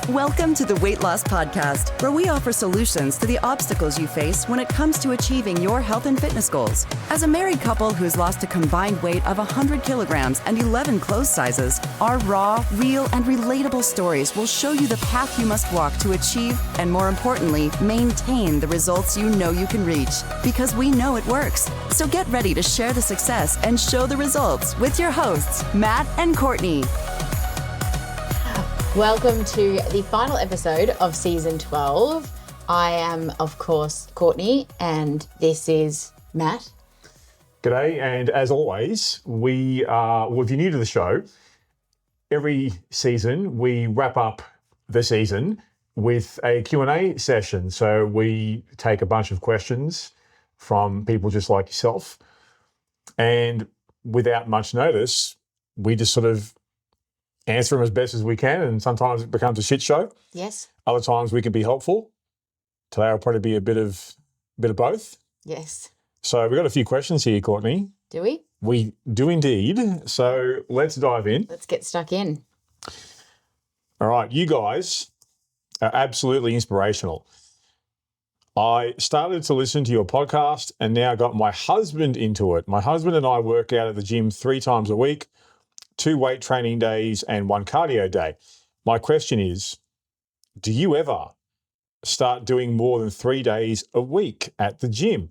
Welcome to the Weight Loss Podcast, where we offer solutions to the obstacles you face when it comes to achieving your health and fitness goals. As a married couple who's lost a combined weight of 100 kilograms and 11 clothes sizes, our raw, real, and relatable stories will show you the path you must walk to achieve and, more importantly, maintain the results you know you can reach. Because we know it works. So get ready to share the success and show the results with your hosts, Matt and Courtney. Welcome to the final episode of season 12. I am, of course, Courtney, and this is Matt. G'day, and as always, if you're new to the show, every season we wrap up the season with a Q&A session. So we take a bunch of questions from people just like yourself, and without much notice, we just sort of answer them as best as we can, and sometimes it becomes a shit show. Yes. Other times we can be helpful. Today will probably be a bit of both. Yes. So we've got a few questions here, Courtney. Do we? We do indeed. So let's dive in. Let's get stuck in. All right, you guys are absolutely inspirational. I started to listen to your podcast and now got my husband into it. My husband and I work out at the gym 3 times a week, 2 weight training days and 1 cardio day. My question is, do you ever start doing more than 3 days a week at the gym?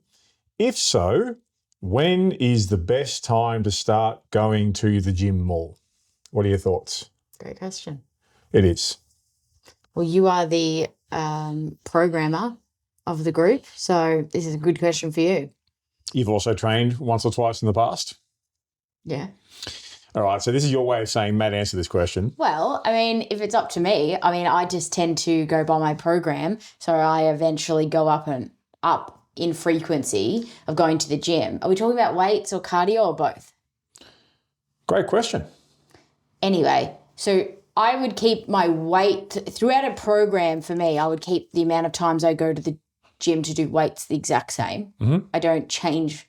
If so, when is the best time to start going to the gym more? What are your thoughts? Great question. It is. Well, you are the programmer of the group, so this is a good question for you. You've also trained once or twice in the past? Yeah. All right, so this is your way of saying, Matt, answer this question. Well, I mean, if it's up to me, I just tend to go by my program, so I eventually go up in frequency of going to the gym. Are we talking about weights or cardio or both? Great question. Anyway, so I would keep my weight throughout a program. For me, I would keep the amount of times I go to the gym to do weights the exact same. Mm-hmm. I don't change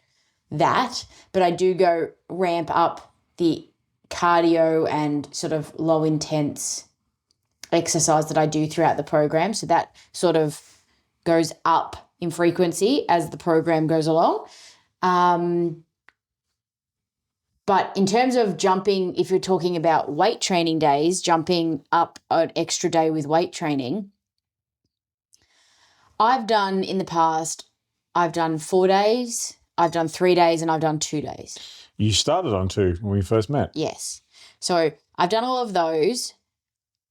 that, but I do go ramp up the cardio and sort of low intense exercise that I do throughout the program. So that sort of goes up in frequency as the program goes along. But in terms of jumping, if you're talking about weight training days, jumping up an extra day with weight training, I've done in the past, I've done 4 days, I've done 3 days, and I've done 2 days. You started on 2 when we first met. Yes. So I've done all of those.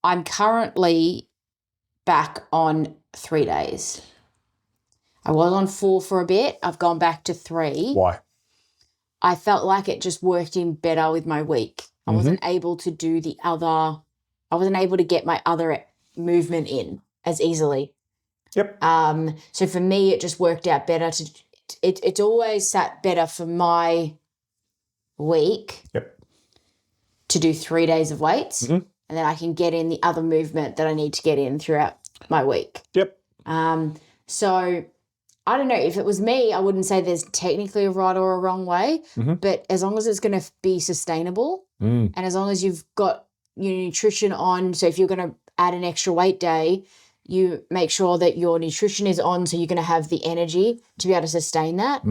I'm currently back on 3 days. I was on 4 for a bit. I've gone back to 3. Why? I felt like it just worked in better with my week. I wasn't able to do I wasn't able to get my other movement in as easily. Yep. So for me, it just worked out better. It's always sat better for my week. Yep. To do 3 days of weights, and then I can get in the other movement that I need to get in throughout my week. Yep. So I don't know, if it was me, I wouldn't say there's technically a right or a wrong way, but as long as it's going to be sustainable and as long as you've got your nutrition on, so if you're going to add an extra weight day, you make sure that your nutrition is on so you're going to have the energy to be able to sustain that.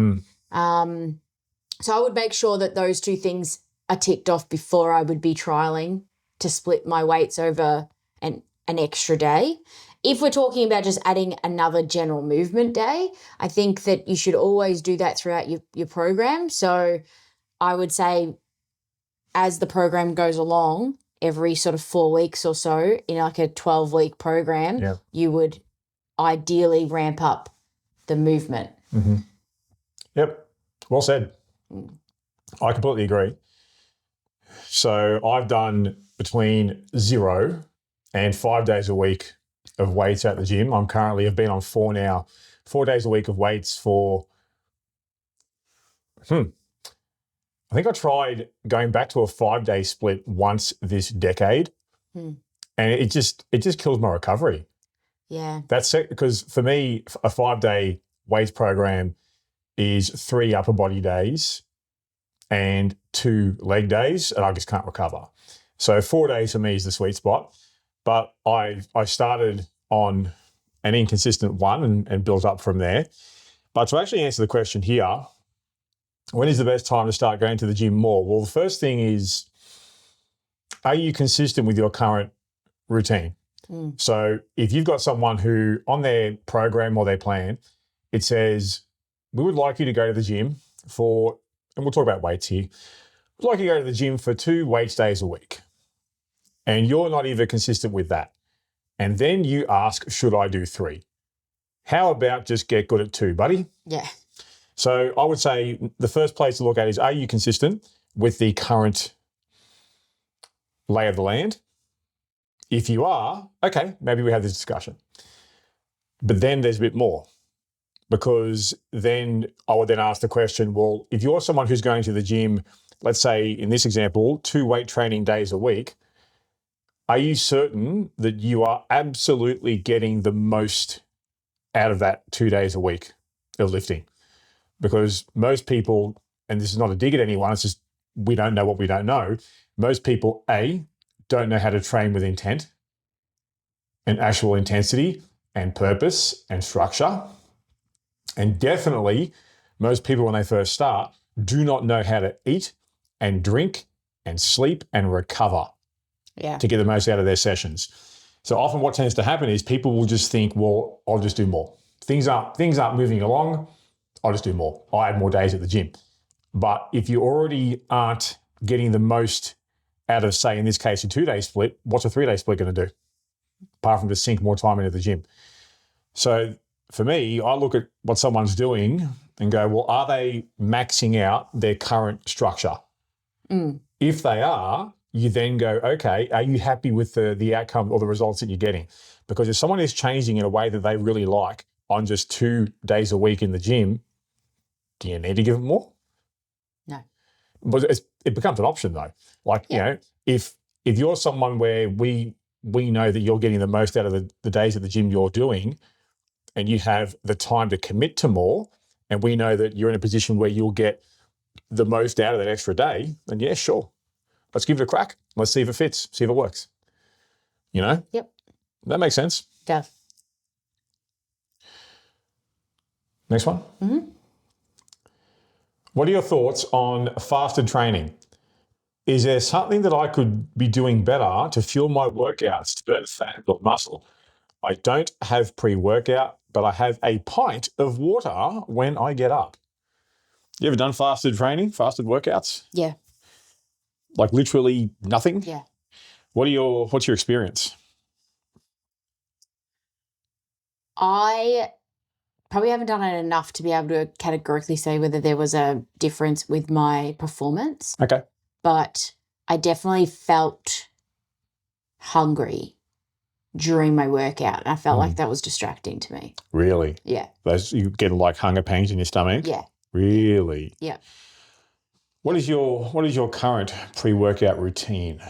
So I would make sure that those 2 things are ticked off before I would be trialing to split my weights over an extra day. If we're talking about just adding another general movement day, I think that you should always do that throughout your program. So I would say as the program goes along, every sort of 4 weeks or so in like a 12-week program, you would ideally ramp up the movement. Yep. Well said. I completely agree. So I've done between 0 and 5 days a week of weights at the gym. I've been on 4 now, 4 days a week of weights for, I think I tried going back to a 5-day split once this decade, and it just kills my recovery. Yeah. That's it, because for me, a 5-day weights program is 3 upper body days and 2 leg days, and I just can't recover. So 4 days for me is the sweet spot. but I started on an inconsistent one and built up from there. But to actually answer the question here, when is the best time to start going to the gym more? Well, the first thing is, are you consistent with your current routine? So if you've got someone who on their program or their plan, it says, we would like you to go to the gym for, and we'll talk about weights here, we'd like you to go to the gym for 2 weights days a week. And you're not even consistent with that. And then you ask, should I do 3? How about just get good at 2, buddy? Yeah. So I would say the first place to look at is, are you consistent with the current lay of the land? If you are, okay, maybe we have this discussion. But then there's a bit more, because then I would then ask the question, well, if you're someone who's going to the gym, let's say in this example, 2 weight training days a week, are you certain that you are absolutely getting the most out of that 2 days a week of lifting? Because most people, and this is not a dig at anyone, it's just we don't know what we don't know. Most people, A, don't know how to train with intent and actual intensity and purpose and structure. And definitely most people when they first start do not know how to eat and drink and sleep and recover to get the most out of their sessions. So often what tends to happen is people will just think, well, I'll just do more. Things aren't moving along, I'll just do more. I'll add more days at the gym. But if you already aren't getting the most out of, say, in this case, a 2-day split, what's a 3-day split going to do? Apart from just sink more time into the gym. So for me, I look at what someone's doing and go, well, are they maxing out their current structure? If they are, you then go, okay, are you happy with the outcome or the results that you're getting? Because if someone is changing in a way that they really like on just 2 days a week in the gym, do you need to give them more? No. But it becomes an option though. Like, you know, if you're someone where we know that you're getting the most out of the days at the gym you're doing, and you have the time to commit to more, and we know that you're in a position where you'll get the most out of that extra day, then yeah, sure. Let's give it a crack. Let's see if it fits, see if it works. You know? Yep. That makes sense. Does. Next one. Mm-hmm. What are your thoughts on fasted training? Is there something that I could be doing better to fuel my workouts to burn fat or muscle? I don't have pre-workout, but I have a pint of water when I get up. You ever done fasted training, fasted workouts? Yeah. Like literally nothing? Yeah. What's your experience? I probably haven't done it enough to be able to categorically say whether there was a difference with my performance. Okay. But I definitely felt hungry during my workout. I felt like that was distracting to me. Really? Yeah. You get like hunger pains in your stomach? Yeah. Really? Yeah. What is your current pre-workout routine?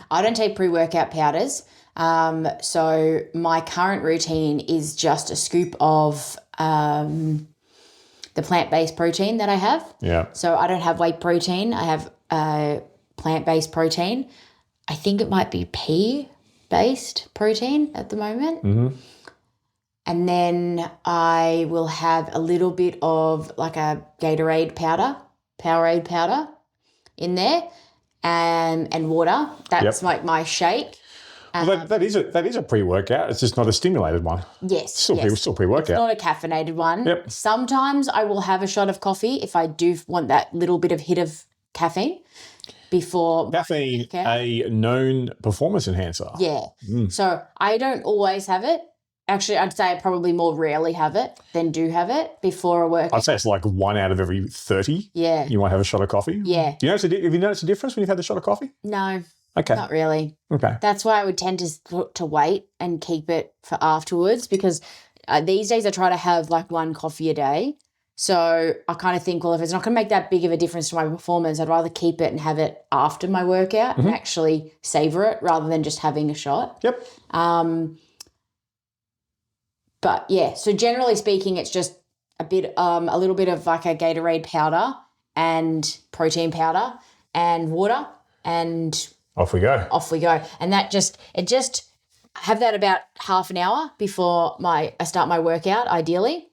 I don't take pre-workout powders. So my current routine is just a scoop of the plant-based protein that I have. Yeah. So I don't have whey protein. I have plant-based protein. I think it might be pea-based protein at the moment. Mm-hmm. And then I will have a little bit of like a Gatorade powder, Powerade powder in there, and water. That's like my shake. Well, that is a pre-workout. It's just not a stimulated one. Yes. Still pre-workout. It's not a caffeinated one. Yep. Sometimes I will have a shot of coffee if I do want that little bit of hit of caffeine before. Caffeine, a known performance enhancer. Yeah. So I don't always have it. Actually, I'd say I probably more rarely have it than do have it before a workout. I'd say it's like 1 out of every 30. Yeah. You might have a shot of coffee. Yeah. Have you noticed a difference when you've had the shot of coffee? No. Okay. Not really. Okay. That's why I would tend to wait and keep it for afterwards, because these days I try to have like 1 coffee a day. So I kind of think, well, if it's not going to make that big of a difference to my performance, I'd rather keep it and have it after my workout and actually savor it rather than just having a shot. Yep. But yeah, so generally speaking, it's just a little bit of like a Gatorade powder and protein powder and water and Off we go. Off we go. And I have that about half an hour before I start my workout, ideally.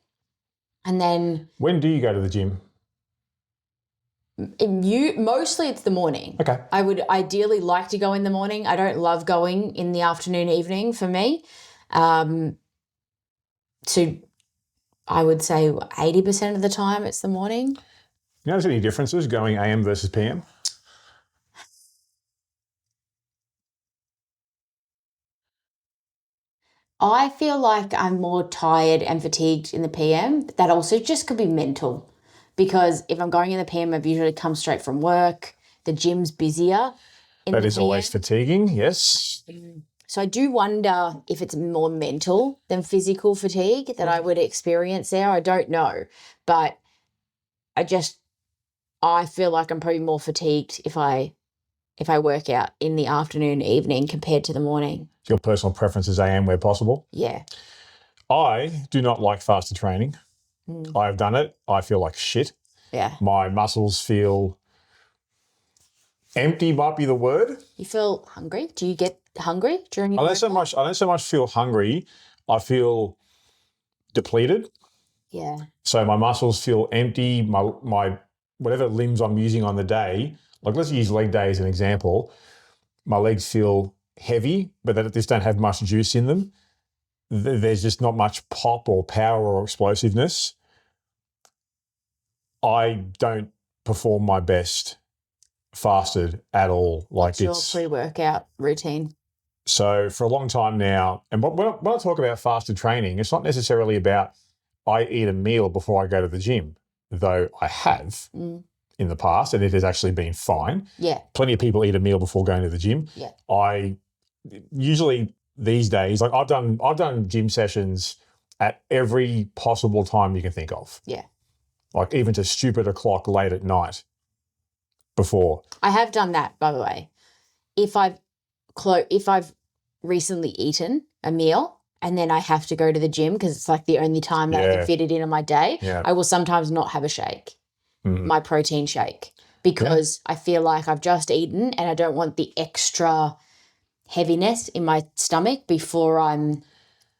And then when do you go to the gym? Mostly it's the morning. Okay. I would ideally like to go in the morning. I don't love going in the afternoon, evening for me. So I would say 80% of the time it's the morning. You notice any differences going AM versus PM? I feel like I'm more tired and fatigued in the PM. That also just could be mental, because if I'm going in the PM, I've usually come straight from work. The gym's busier. That is always fatiguing, yes. So I do wonder if it's more mental than physical fatigue that I would experience there. I don't know, but I feel like I'm probably more fatigued if I work out in the afternoon, evening compared to the morning. Your personal preference is AM where possible? Yeah. I do not like fasted training. I've done it. I feel like shit. Yeah. My muscles feel empty might be the word. You feel hungry? Do you get hungry during your I don't so much feel hungry. I feel depleted. Yeah. So my muscles feel empty. My whatever limbs I'm using on the day, like let's use leg day as an example. My legs feel heavy, but they just don't have much juice in them. There's just not much pop or power or explosiveness. I don't perform my best fasted at all. Like Your pre-workout routine. So for a long time now, and when I talk about fasted training, it's not necessarily about I eat a meal before I go to the gym, though I have in the past, and it has actually been fine. Yeah. Plenty of people eat a meal before going to the gym. Yeah. I usually these days, like I've done gym sessions at every possible time you can think of. Yeah. Like even to stupid o'clock late at night before. I have done that, by the way. If I've recently eaten a meal and then I have to go to the gym because it's like the only time that I can fit it in my day, I will sometimes not have a shake, my protein shake, because I feel like I've just eaten and I don't want the extra heaviness in my stomach before I'm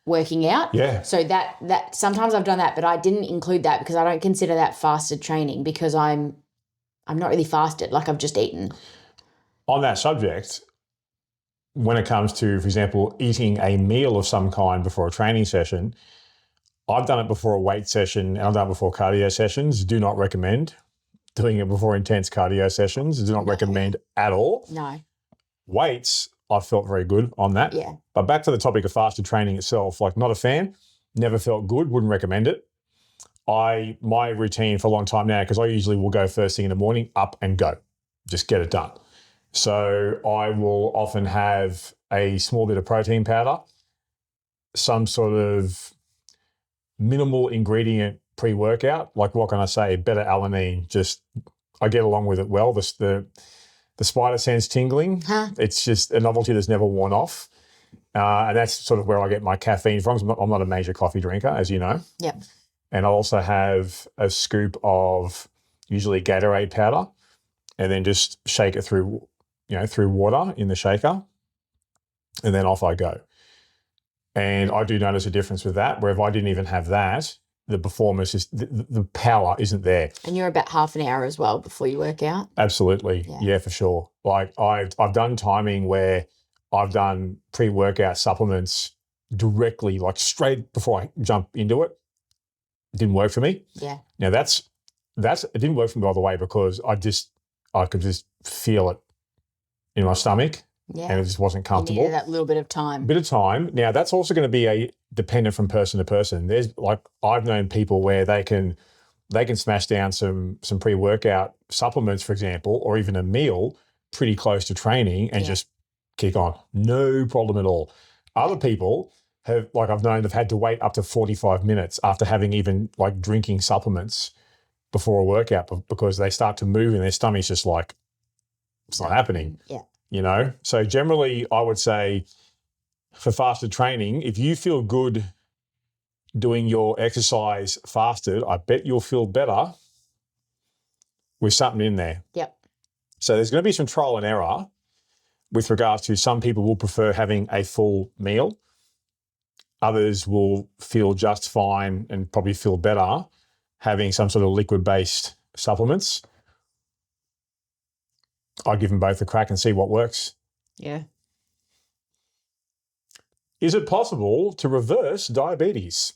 working out. Yeah. So that sometimes I've done that, but I didn't include that because I don't consider that fasted training because I'm not really fasted, like I've just eaten. On that subject, when it comes to, for example, eating a meal of some kind before a training session, I've done it before a weight session and I've done it before cardio sessions. Do not recommend doing it before intense cardio sessions. Do not recommend at all. No. Weights, I felt very good on that. Yeah. But back to the topic of fasted training itself, like not a fan, never felt good, wouldn't recommend it. My routine for a long time now, because I usually will go first thing in the morning, up and go, just get it done. So I will often have a small bit of protein powder, some sort of minimal ingredient pre-workout, like what can I say, better alanine, just I get along with it well. The spider sense tingling, it's just a novelty that's never worn off. And that's sort of where I get my caffeine from. I'm not a major coffee drinker, as you know. Yep. And I also have a scoop of usually Gatorade powder and then just shake it through water in the shaker, and then off I go. And I do notice a difference with that, where if I didn't even have that, the performance is, the power isn't there. And you're about half an hour as well before you work out? Absolutely. Yeah, for sure. Like I've done timing where I've done pre-workout supplements directly, like straight before I jump into it. It didn't work for me. Yeah. Now it didn't work for me, by the way, because I could just feel it in my stomach, and it just wasn't comfortable. You needed that little bit of time. Now that's also going to be dependent from person to person. There's like I've known people where they can smash down some pre-workout supplements, for example, or even a meal pretty close to training and just kick on. No problem at all. Other people have, like I've known, they've had to wait up to 45 minutes after having even like drinking supplements before a workout because they start to move and their stomach's just like, it's not happening. Yeah. So generally I would say for fasted training, if you feel good doing your exercise fasted, I bet you'll feel better with something in there. Yep. So there's going to be some trial and error, with regards to some people will prefer having a full meal. Others will feel just fine and probably feel better having some sort of liquid-based supplements. I'd give them both a crack and see what works. Yeah. Is it possible to reverse diabetes?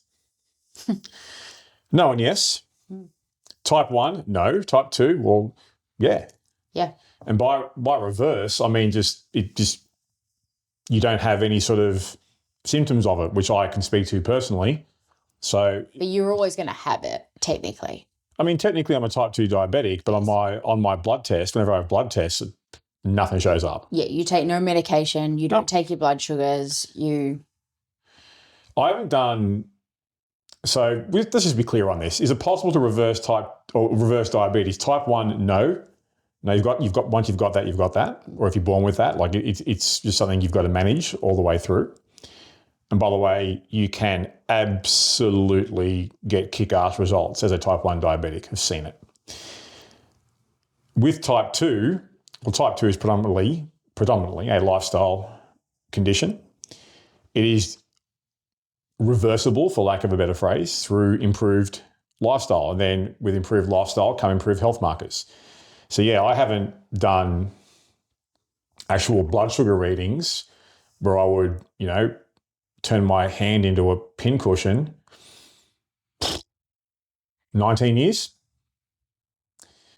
No and yes. Type 1, no. Type 2, well, yeah. Yeah. And by reverse, I mean you don't have any sort of symptoms of it, which I can speak to personally. So, but you're always going to have it, technically. I mean, technically I'm a type 2 diabetic, but on my blood test, whenever I have blood tests, nothing shows up. Yeah, you take no medication, you don't take your blood sugars, I haven't done. So let's just be clear on this. Is it possible to reverse diabetes? Type 1, no. No, you've got once you've got that. Or if you're born with that, like it's just something you've got to manage all the way through. And by the way, you can absolutely get kick-ass results as a type 1 diabetic. I've seen it. With type 2, well, type 2 is predominantly a lifestyle condition. It is reversible, for lack of a better phrase, through improved lifestyle. And then with improved lifestyle come improved health markers. So, yeah, I haven't done actual blood sugar readings where I would, turn my hand into a pincushion. 19 years.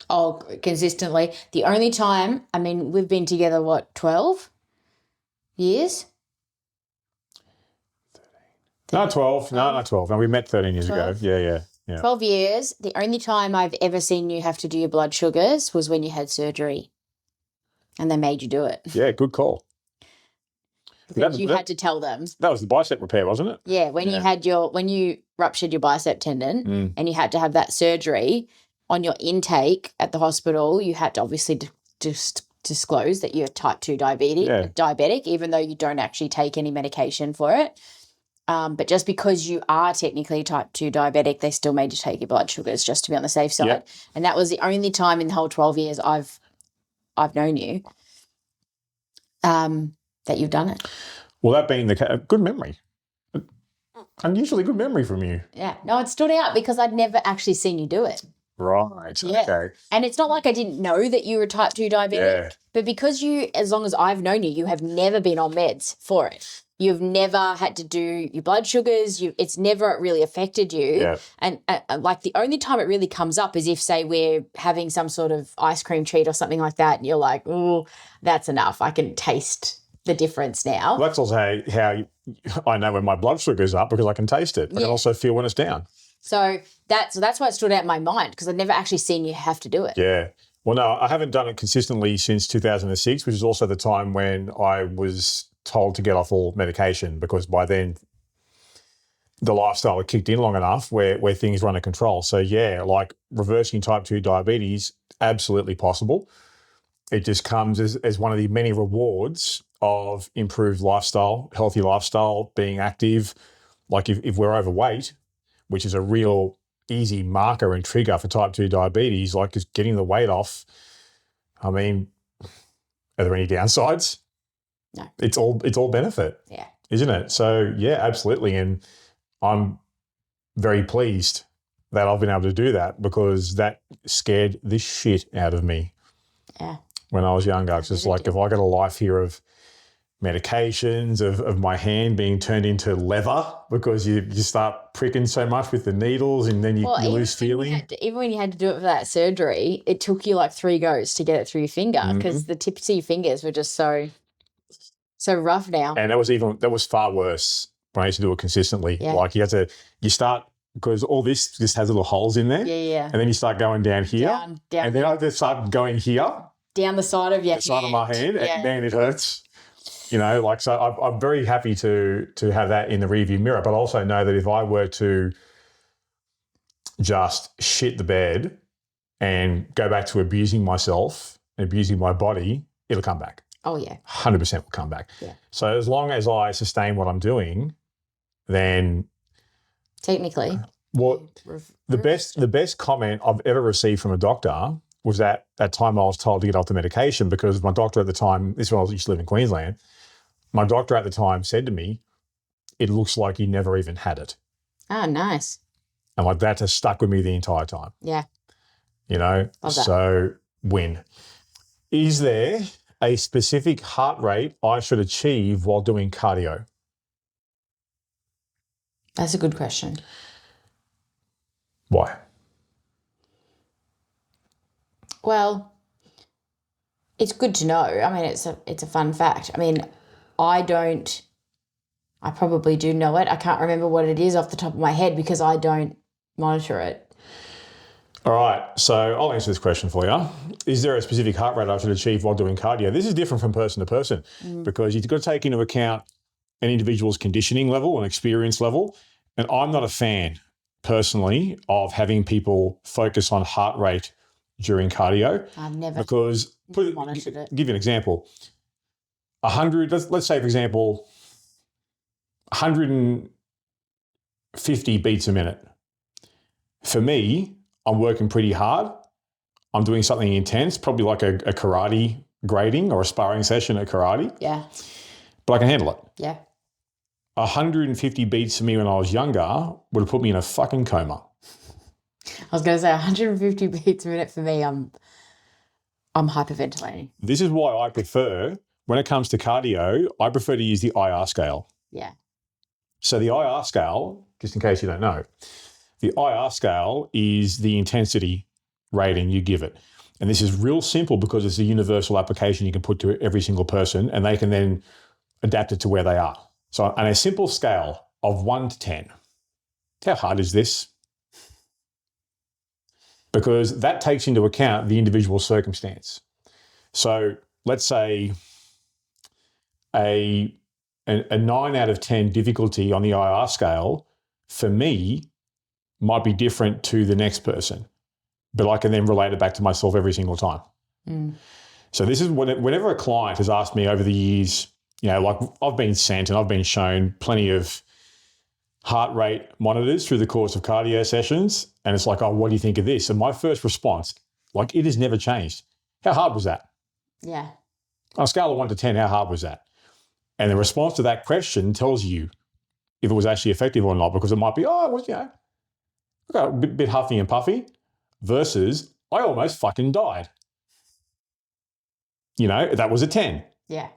Oh, consistently. The only time, I mean, we've been together, 12 years? No, 12. No, not 12. No, we met 13 years 12? ago. Yeah. 12 years. The only time I've ever seen you have to do your blood sugars was when you had surgery and they made you do it. Yeah, good call. You had to tell them. That was the bicep repair, wasn't it? Yeah, when you ruptured your bicep tendon and you had to have that surgery, on your intake at the hospital, you had to obviously just disclose that you're type 2 diabetic, even though you don't actually take any medication for it. But just because you are technically type 2 diabetic, they still made you take your blood sugars just to be on the safe side. Yep. And that was the only time in the whole 12 years I've known you that you've done it. Well, that being the case, good memory. Unusually good memory from you. Yeah. No, it stood out because I'd never actually seen you do it. Right. Yeah. Okay. And it's not like I didn't know that you were type 2 diabetic, but because as long as I've known you, you have never been on meds for it. You've never had to do your blood sugars. It's never really affected you. Yeah. And like the only time it really comes up is if, say, we're having some sort of ice cream treat or something like that, and you're like, oh, that's enough. I can taste the difference now. Well, that's also how I know when my blood sugar's up because I can taste it. I can also feel when it's down. So that's why it stood out in my mind because I'd never actually seen you have to do it. Yeah. Well, no, I haven't done it consistently since 2006, which is also the time when I was told to get off all medication because by then the lifestyle had kicked in long enough where things were under control. So, yeah, like reversing type 2 diabetes, absolutely possible. It just comes as one of the many rewards of improved lifestyle, healthy lifestyle, being active. Like if we're overweight, which is a real easy marker and trigger for type 2 diabetes, like just getting the weight off. I mean, are there any downsides? No. It's all benefit. Yeah. Isn't it? So, yeah, absolutely. And I'm very pleased that I've been able to do that because that scared the shit out of me. Yeah. When I was younger. It's just like if I got a life here of medications, of my hand being turned into leather because you start pricking so much with the needles and then you lose feeling. Even when you had to do it for that surgery, it took you like 3 goes to get it through your finger because the tips of your fingers were just so rough now. And that was far worse when I used to do it consistently. Yeah. Like you start because all this just has little holes in there. Yeah. And then you start going down here. Down. And then I just start going here. Down the side of your hand. The side of my hand. Yeah. And then it hurts. So I'm very happy to have that in the rearview mirror, but I also know that if I were to just shit the bed and go back to abusing myself, abusing my body, it'll come back. Oh, yeah. 100% will come back. Yeah. So as long as I sustain what I'm doing, then technically. The best comment I've ever received from a doctor was at that time I was told to get off the medication because my doctor at the time, this is when I used to live in Queensland, my doctor at the time said to me, it looks like you never even had it. Oh, nice. And like that has stuck with me the entire time. Yeah. You know, so win. Is there a specific heart rate I should achieve while doing cardio? That's a good question. Why? Well, it's good to know. I mean, it's a fun fact. I mean, I probably do know it. I can't remember what it is off the top of my head because I don't monitor it. All right, so I'll answer this question for you. Is there a specific heart rate I should achieve while doing cardio? This is different from person to person because you've got to take into account an individual's conditioning level and experience level. And I'm not a fan, personally, of having people focus on heart rate during cardio. I've never monitored it. Give you an example. 100, let's say, for example, 150 beats a minute. For me, I'm working pretty hard. I'm doing something intense, probably like a karate grading or a sparring session at karate. Yeah. But I can handle it. Yeah. 150 beats for me when I was younger would have put me in a fucking coma. I was going to say 150 beats a minute for me, I'm hyperventilating. This is why I prefer, when it comes to cardio, I prefer to use the IR scale. Yeah. So the IR scale, just in case you don't know, the IR scale is the intensity rating you give it. And this is real simple because it's a universal application you can put to every single person and they can then adapt it to where they are. So on a simple scale of 1 to 10, how hard is this? Because that takes into account the individual circumstance. So let's say a 9 out of 10 difficulty on the IR scale, for me, might be different to the next person, but I can then relate it back to myself every single time. So this is whenever a client has asked me over the years, you know, like I've been sent and I've been shown plenty of heart rate monitors through the course of cardio sessions. And it's like, oh, what do you think of this? And my first response, like, it has never changed. How hard was that? Yeah. On a scale of 1 to 10, how hard was that? And the response to that question tells you if it was actually effective or not, because it might be, oh, it was, you know, a bit huffy and puffy versus I almost fucking died. You know, that was a 10. Yeah.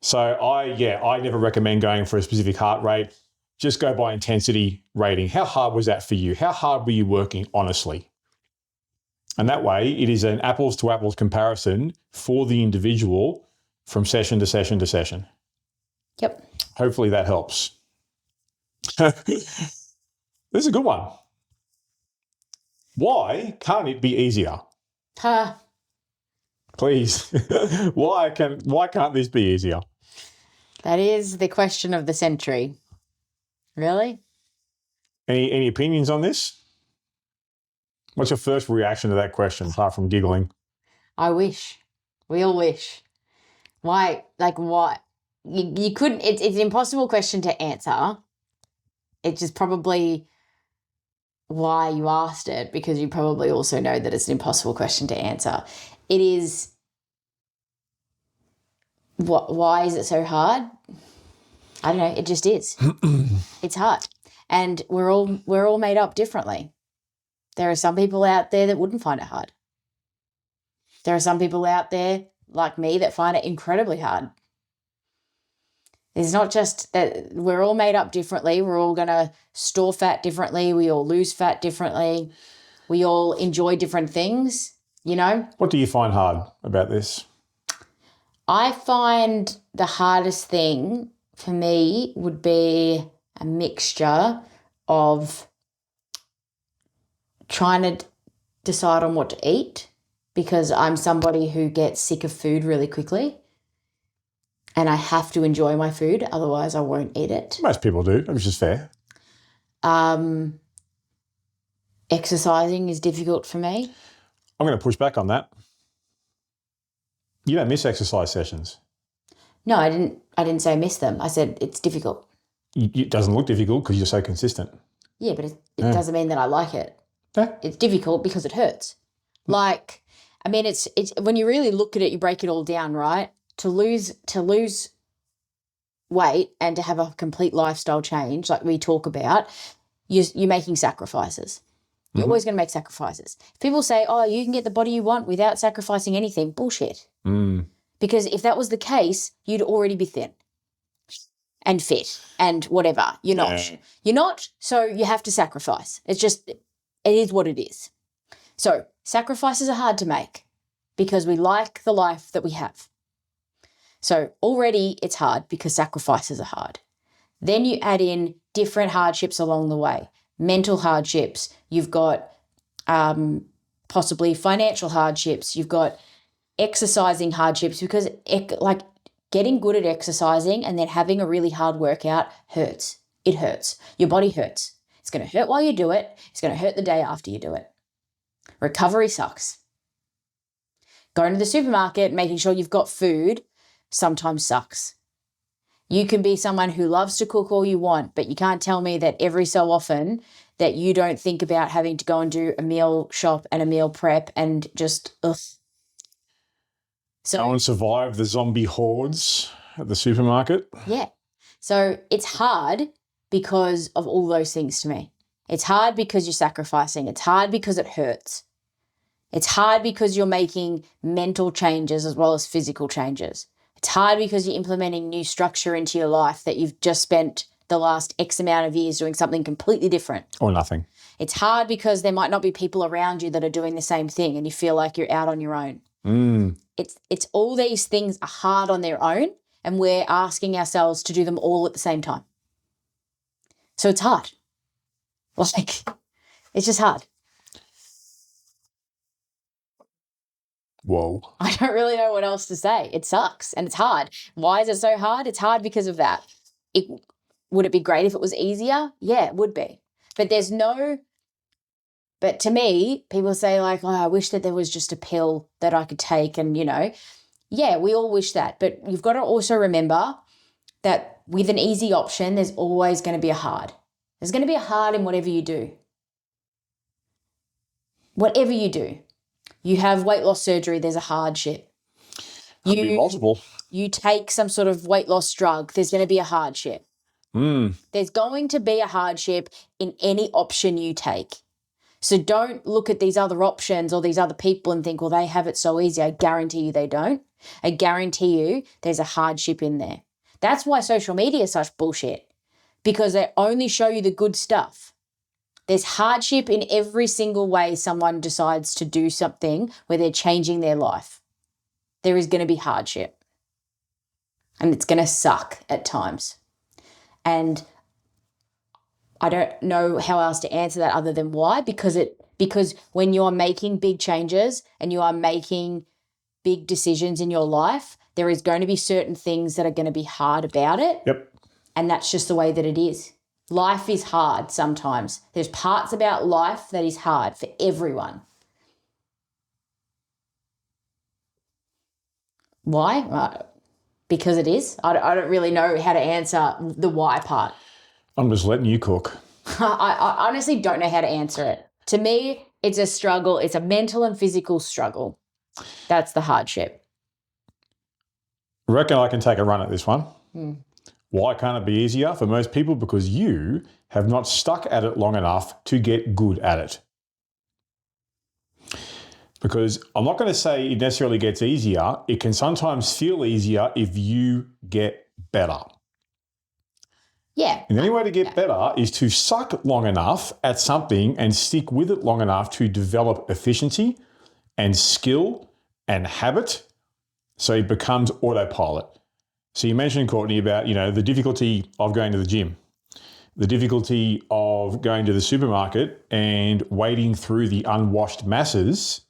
So I never recommend going for a specific heart rate. Just go by intensity rating. How hard was that for you? How hard were you working, honestly? And that way, it is an apples to apples comparison for the individual from session to session to session. Yep. Hopefully that helps. This is a good one. Why can't it be easier? Please. Why can't this be easier? That is the question of the century. Really? Any opinions on this? What's your first reaction to that question, apart from giggling? I wish. We all wish. Why? Like what? You couldn't. It's an impossible question to answer. It's just probably why you asked it, because you probably also know that it's an impossible question to answer. It is. Why is it so hard? I don't know. It just is. It's hard, and we're all made up differently. There are some people out there that wouldn't find it hard. There are some people out there like me that find it incredibly hard. It's not just that we're all made up differently. We're all going to store fat differently. We all lose fat differently. We all enjoy different things, you know? What do you find hard about this? I find the hardest thing for me would be a mixture of trying to decide on what to eat, because I'm somebody who gets sick of food really quickly. And I have to enjoy my food, otherwise I won't eat it. Most people do, which is fair. Exercising is difficult for me. I'm going to push back on that. You don't miss exercise sessions. No, I didn't say miss them. I said it's difficult. It doesn't look difficult because you're so consistent. Yeah, but it doesn't mean that I like it. Yeah. It's difficult because it hurts. Like, I mean, it's when you really look at it, you break it all down, right? To lose weight and to have a complete lifestyle change, like we talk about, you're making sacrifices. You're always going to make sacrifices. If people say, oh, you can get the body you want without sacrificing anything, bullshit. Because if that was the case, you'd already be thin and fit and whatever. You're not. You're not, so you have to sacrifice. It is what it is. So sacrifices are hard to make because we like the life that we have. So already it's hard because sacrifices are hard. Then you add in different hardships along the way. Mental hardships, you've got possibly financial hardships, you've got exercising hardships because like getting good at exercising and then having a really hard workout hurts. It hurts. Your body hurts. It's going to hurt while you do it. It's going to hurt the day after you do it. Recovery sucks. Going to the supermarket, making sure you've got food sometimes sucks. You can be someone who loves to cook all you want, but you can't tell me that every so often that you don't think about having to go and do a meal shop and a meal prep and just, ugh. So, go and survive the zombie hordes at the supermarket. Yeah. So it's hard because of all those things to me. It's hard because you're sacrificing. It's hard because it hurts. It's hard because you're making mental changes as well as physical changes. It's hard because you're implementing new structure into your life that you've just spent the last X amount of years doing something completely different. Or nothing. It's hard because there might not be people around you that are doing the same thing and you feel like you're out on your own. It's all these things are hard on their own and we're asking ourselves to do them all at the same time. So it's hard. Like, it's just hard. Whoa. I don't really know what else to say. It sucks and it's hard. Why is it so hard? It's hard because of that. Would it be great if it was easier? Yeah, it would be. But to me, people say like, oh, I wish that there was just a pill that I could take and, yeah, we all wish that. But you've got to also remember that with an easy option, there's always going to be a hard. There's going to be a hard in whatever you do. Whatever you do. You have weight loss surgery, there's a hardship. Could be multiple. You take some sort of weight loss drug, there's going to be a hardship. There's going to be a hardship in any option you take. So don't look at these other options or these other people and think, well, they have it so easy. I guarantee you they don't. I guarantee you there's a hardship in there. That's why social media is such bullshit, because they only show you the good stuff. There's hardship in every single way someone decides to do something where they're changing their life. There is going to be hardship. And it's going to suck at times. And I don't know how else to answer that other than why, because when you are making big changes and you are making big decisions in your life, there is going to be certain things that are going to be hard about it. Yep. And that's just the way that it is. Life is hard sometimes. There's parts about life that is hard for everyone. Why? Because it is. I don't really know how to answer the why part. I'm just letting you cook. I honestly don't know how to answer it. To me, it's a struggle. It's a mental and physical struggle. That's the hardship. Reckon I can take a run at this one. Why can't it be easier for most people? Because you have not stuck at it long enough to get good at it. Because I'm not going to say it necessarily gets easier. It can sometimes feel easier if you get better. Yeah. And the only way to get better is to suck long enough at something and stick with it long enough to develop efficiency and skill and habit so it becomes autopilot. So you mentioned, Courtney, about, the difficulty of going to the gym, the difficulty of going to the supermarket and wading through the unwashed masses.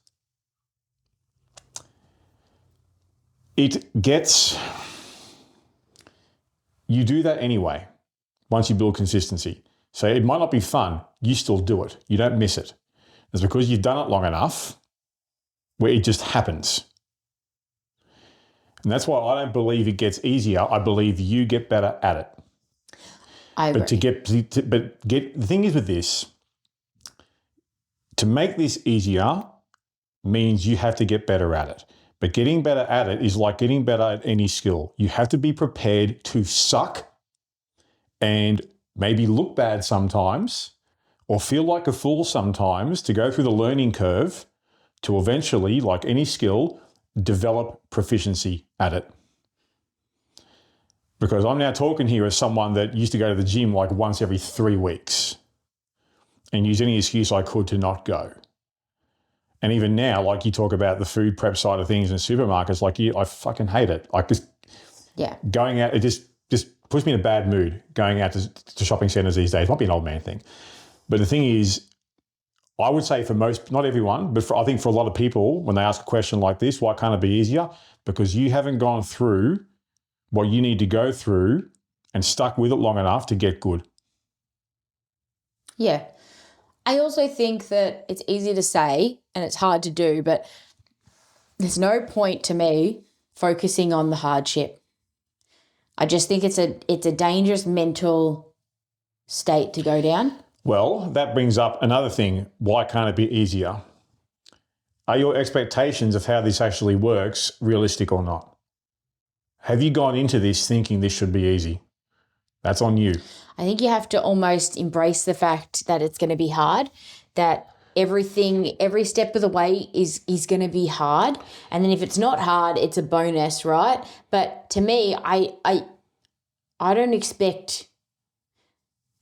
You do that anyway once you build consistency. So it might not be fun. You still do it. You don't miss it. It's because you've done it long enough where it just happens. And that's why I don't believe it gets easier. I believe you get better at it. I agree. The thing is with this, to make this easier, means you have to get better at it. But getting better at it is like getting better at any skill. You have to be prepared to suck and maybe look bad sometimes or feel like a fool sometimes to go through the learning curve to eventually, like any skill, develop proficiency at it. Because I'm now talking here as someone that used to go to the gym like once every 3 weeks and use any excuse I could to not go. And even now, like you talk about the food prep side of things in supermarkets, like I fucking hate it. Like just going out, it just puts me in a bad mood going out to shopping centres these days. It might be an old man thing. But the thing is, I would say for most, not everyone, but I think for a lot of people, when they ask a question like this, why can't it be easier? Because you haven't gone through what you need to go through and stuck with it long enough to get good. Yeah. I also think that it's easy to say and it's hard to do, but there's no point to me focusing on the hardship. I just think it's a dangerous mental state to go down. Well, that brings up another thing. Why can't it be easier? Are your expectations of how this actually works realistic or not? Have you gone into this thinking this should be easy? That's on you. I think you have to almost embrace the fact that it's going to be hard, that every step of the way is going to be hard. And then if it's not hard, it's a bonus, right? But to me, I don't expect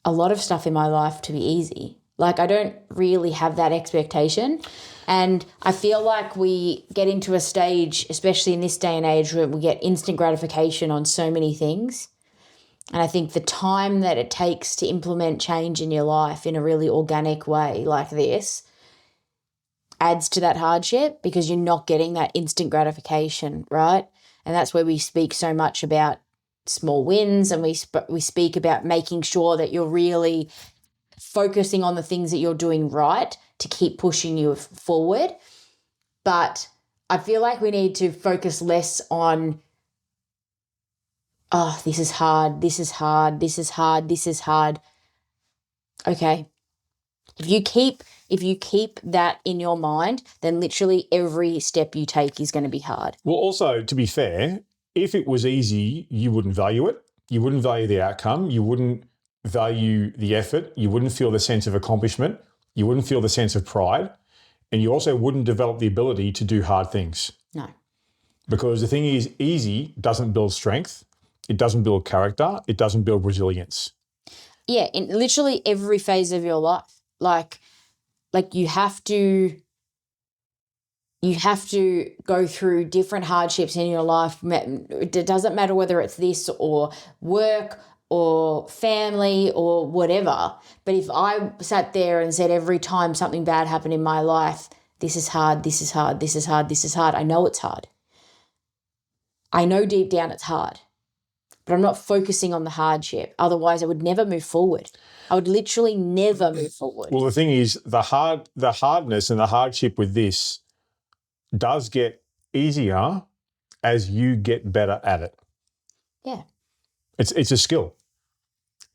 a lot of stuff in my life to be easy. Like I don't really have that expectation. And I feel like we get into a stage, especially in this day and age, where we get instant gratification on so many things. And I think the time that it takes to implement change in your life in a really organic way like this adds to that hardship because you're not getting that instant gratification, right? And that's where we speak so much about small wins, and we speak about making sure that you're really focusing on the things that you're doing right to keep pushing you forward. But I feel like we need to focus less on, oh, this is hard, this is hard, this is hard, this is hard. Okay. If you keep that in your mind, then literally every step you take is going to be hard. Well, also, to be fair, if it was easy, you wouldn't value it. You wouldn't value the outcome. You wouldn't value the effort. You wouldn't feel the sense of accomplishment. You wouldn't feel the sense of pride. And you also wouldn't develop the ability to do hard things. No. Because the thing is, easy doesn't build strength. It doesn't build character. It doesn't build resilience. Yeah, in literally every phase of your life. Like you have to go through different hardships in your life. It doesn't matter whether it's this or work or family or whatever. But if I sat there and said every time something bad happened in my life, this is hard, this is hard, this is hard, this is hard, I know it's hard. I know deep down it's hard. But I'm not focusing on the hardship. Otherwise, I would never move forward. I would literally never move forward. Well, the thing is, the hardness and the hardship with this does get easier as you get better at it. Yeah. It's a skill.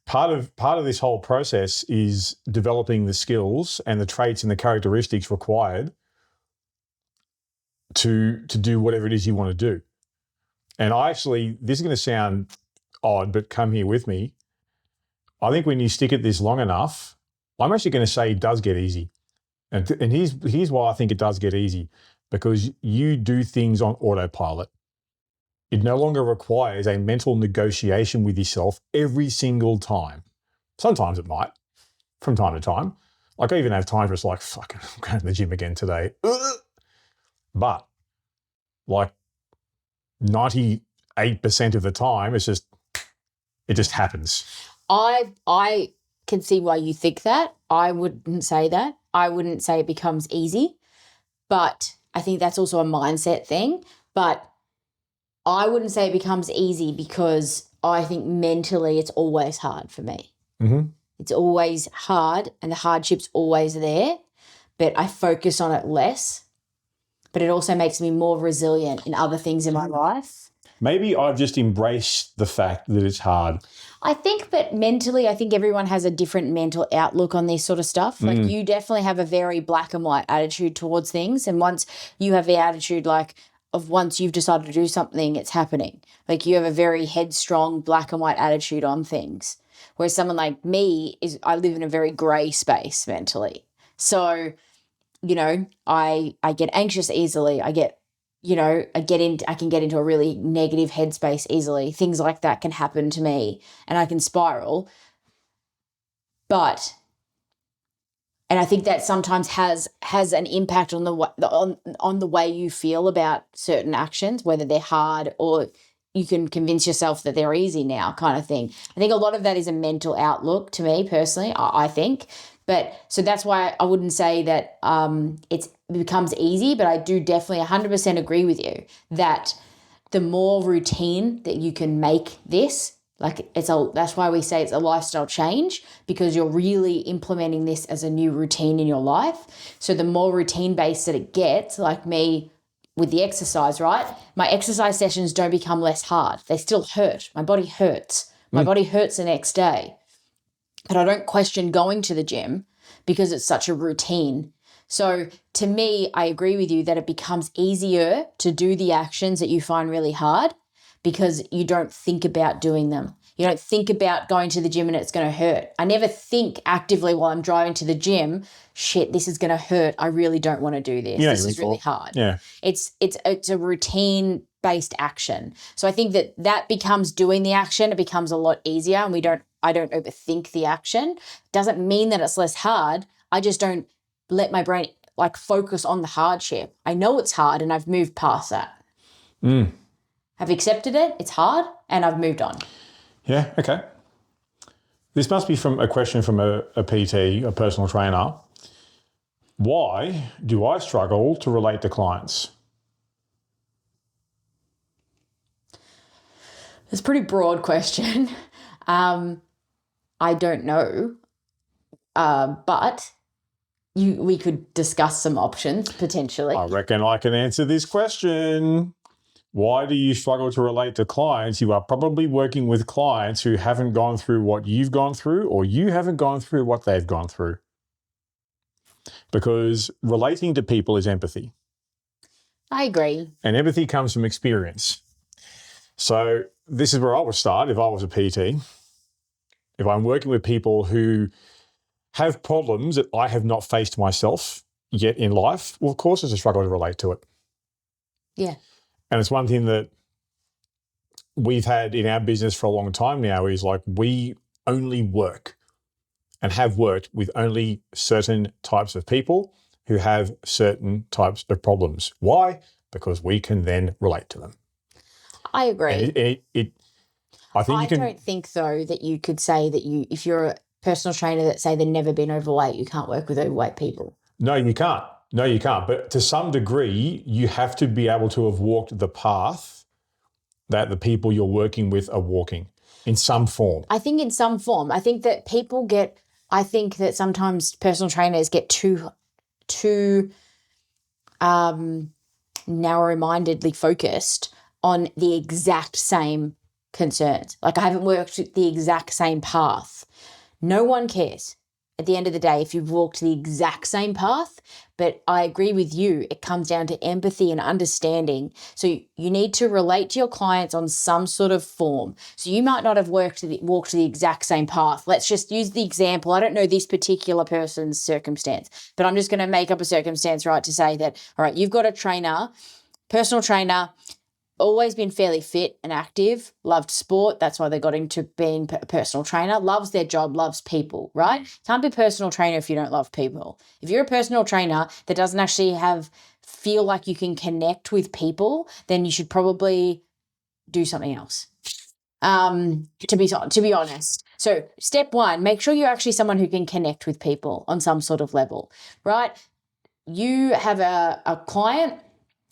Part of this whole process is developing the skills and the traits and the characteristics required to do whatever it is you want to do. And this is going to sound odd, but come here with me. I think when you stick at this long enough, I'm actually going to say it does get easy. And here's why I think it does get easy. Because you do things on autopilot. It no longer requires a mental negotiation with yourself every single time. Sometimes it might, from time to time. Like I even have times where it's like, fuck, I'm going to the gym again today. But like 98% of the time, it just happens. I can see why you think that. I wouldn't say that. I wouldn't say it becomes easy, but I think that's also a mindset thing. But I wouldn't say it becomes easy because I think mentally it's always hard for me. Mm-hmm. It's always hard and the hardship's always there, but I focus on it less. But it also makes me more resilient in other things in my life. Maybe I've just embraced the fact that it's hard. I think that mentally, I think everyone has a different mental outlook on this sort of stuff. Like you definitely have a very black and white attitude towards things. And once you have the attitude of once you've decided to do something, it's happening. Like you have a very headstrong black and white attitude on things. Whereas someone like me I live in a very grey space mentally. So, I get anxious easily. I can get into a really negative headspace easily. Things like that can happen to me and I can spiral. And I think that sometimes has an impact on the way you feel about certain actions, whether they're hard or you can convince yourself that they're easy now kind of thing. I think a lot of that is a mental outlook to me personally, I think. But so that's why I wouldn't say that it becomes easy, but I do definitely 100% agree with you that the more routine that you can make this, that's why we say it's a lifestyle change, because you're really implementing this as a new routine in your life. So the more routine based that it gets, like me with the exercise, right? My exercise sessions don't become less hard. They still hurt. My body hurts. My body hurts the next day. But I don't question going to the gym because it's such a routine. So to me, I agree with you that it becomes easier to do the actions that you find really hard because you don't think about doing them. You don't think about going to the gym and it's going to hurt. I never think actively while I'm driving to the gym, shit, this is going to hurt. I really don't want to do this. This is really hard. Yeah. It's a routine-based action. So I think that becomes doing the action. It becomes a lot easier and I don't overthink the action. Doesn't mean that it's less hard. I just don't let my brain focus on the hardship. I know it's hard and I've moved past that. I've accepted it. It's hard and I've moved on. Yeah, okay. This must be from a question from a PT, a personal trainer. Why do I struggle to relate to clients? It's a pretty broad question. I don't know, but we could discuss some options potentially. I reckon I can answer this question. Why do you struggle to relate to clients? You are probably working with clients who haven't gone through what you've gone through, or you haven't gone through what they've gone through. Because relating to people is empathy. I agree. And empathy comes from experience. So this is where I would start if I was a PT. If I'm working with people who have problems that I have not faced myself yet in life, well, of course it's a struggle to relate to it. Yeah. And it's one thing that we've had in our business for a long time now is we only work and have worked with only certain types of people who have certain types of problems. Why? Because we can then relate to them. I agree. I don't think though that you could say that if you're a personal trainer that say they've never been overweight, you can't work with overweight people. No, you can't. No, you can't. But to some degree, you have to be able to have walked the path that the people you're working with are walking in some form. I think in some form. I think that sometimes personal trainers get too narrow-mindedly focused on the exact same concerns. I haven't worked the exact same path. No one cares at the end of the day if you've walked the exact same path, but I agree with you. It comes down to empathy and understanding. So you need to relate to your clients on some sort of form. So you might not have walked the exact same path. Let's just use the example. I don't know this particular person's circumstance, but I'm just going to make up a circumstance, right, to say that, all right, you've got a trainer, personal trainer, always been fairly fit and active, loved sport. That's why they got into being a personal trainer, loves their job, loves people, right? Can't be a personal trainer if you don't love people. If you're a personal trainer that doesn't actually feel like you can connect with people, then you should probably do something else, to be honest. So step one, make sure you're actually someone who can connect with people on some sort of level, right? You have a client,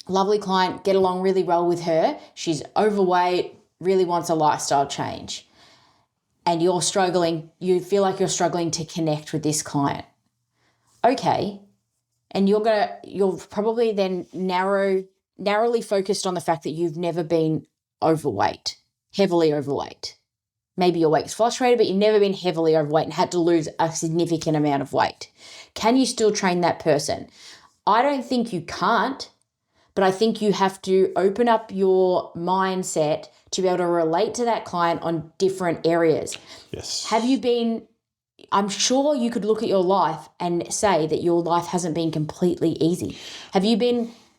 lovely client, get along really well with her. She's overweight, really wants a lifestyle change. And you feel like you're struggling to connect with this client. Okay. And you're probably then narrowly focused on the fact that you've never been overweight, heavily overweight. Maybe your weight's fluctuated, but you've never been heavily overweight and had to lose a significant amount of weight. Can you still train that person? I don't think you can't, but I think you have to open up your mindset to be able to relate to that client on different areas. Yes. I'm sure you could look at your life and say that your life hasn't been completely easy.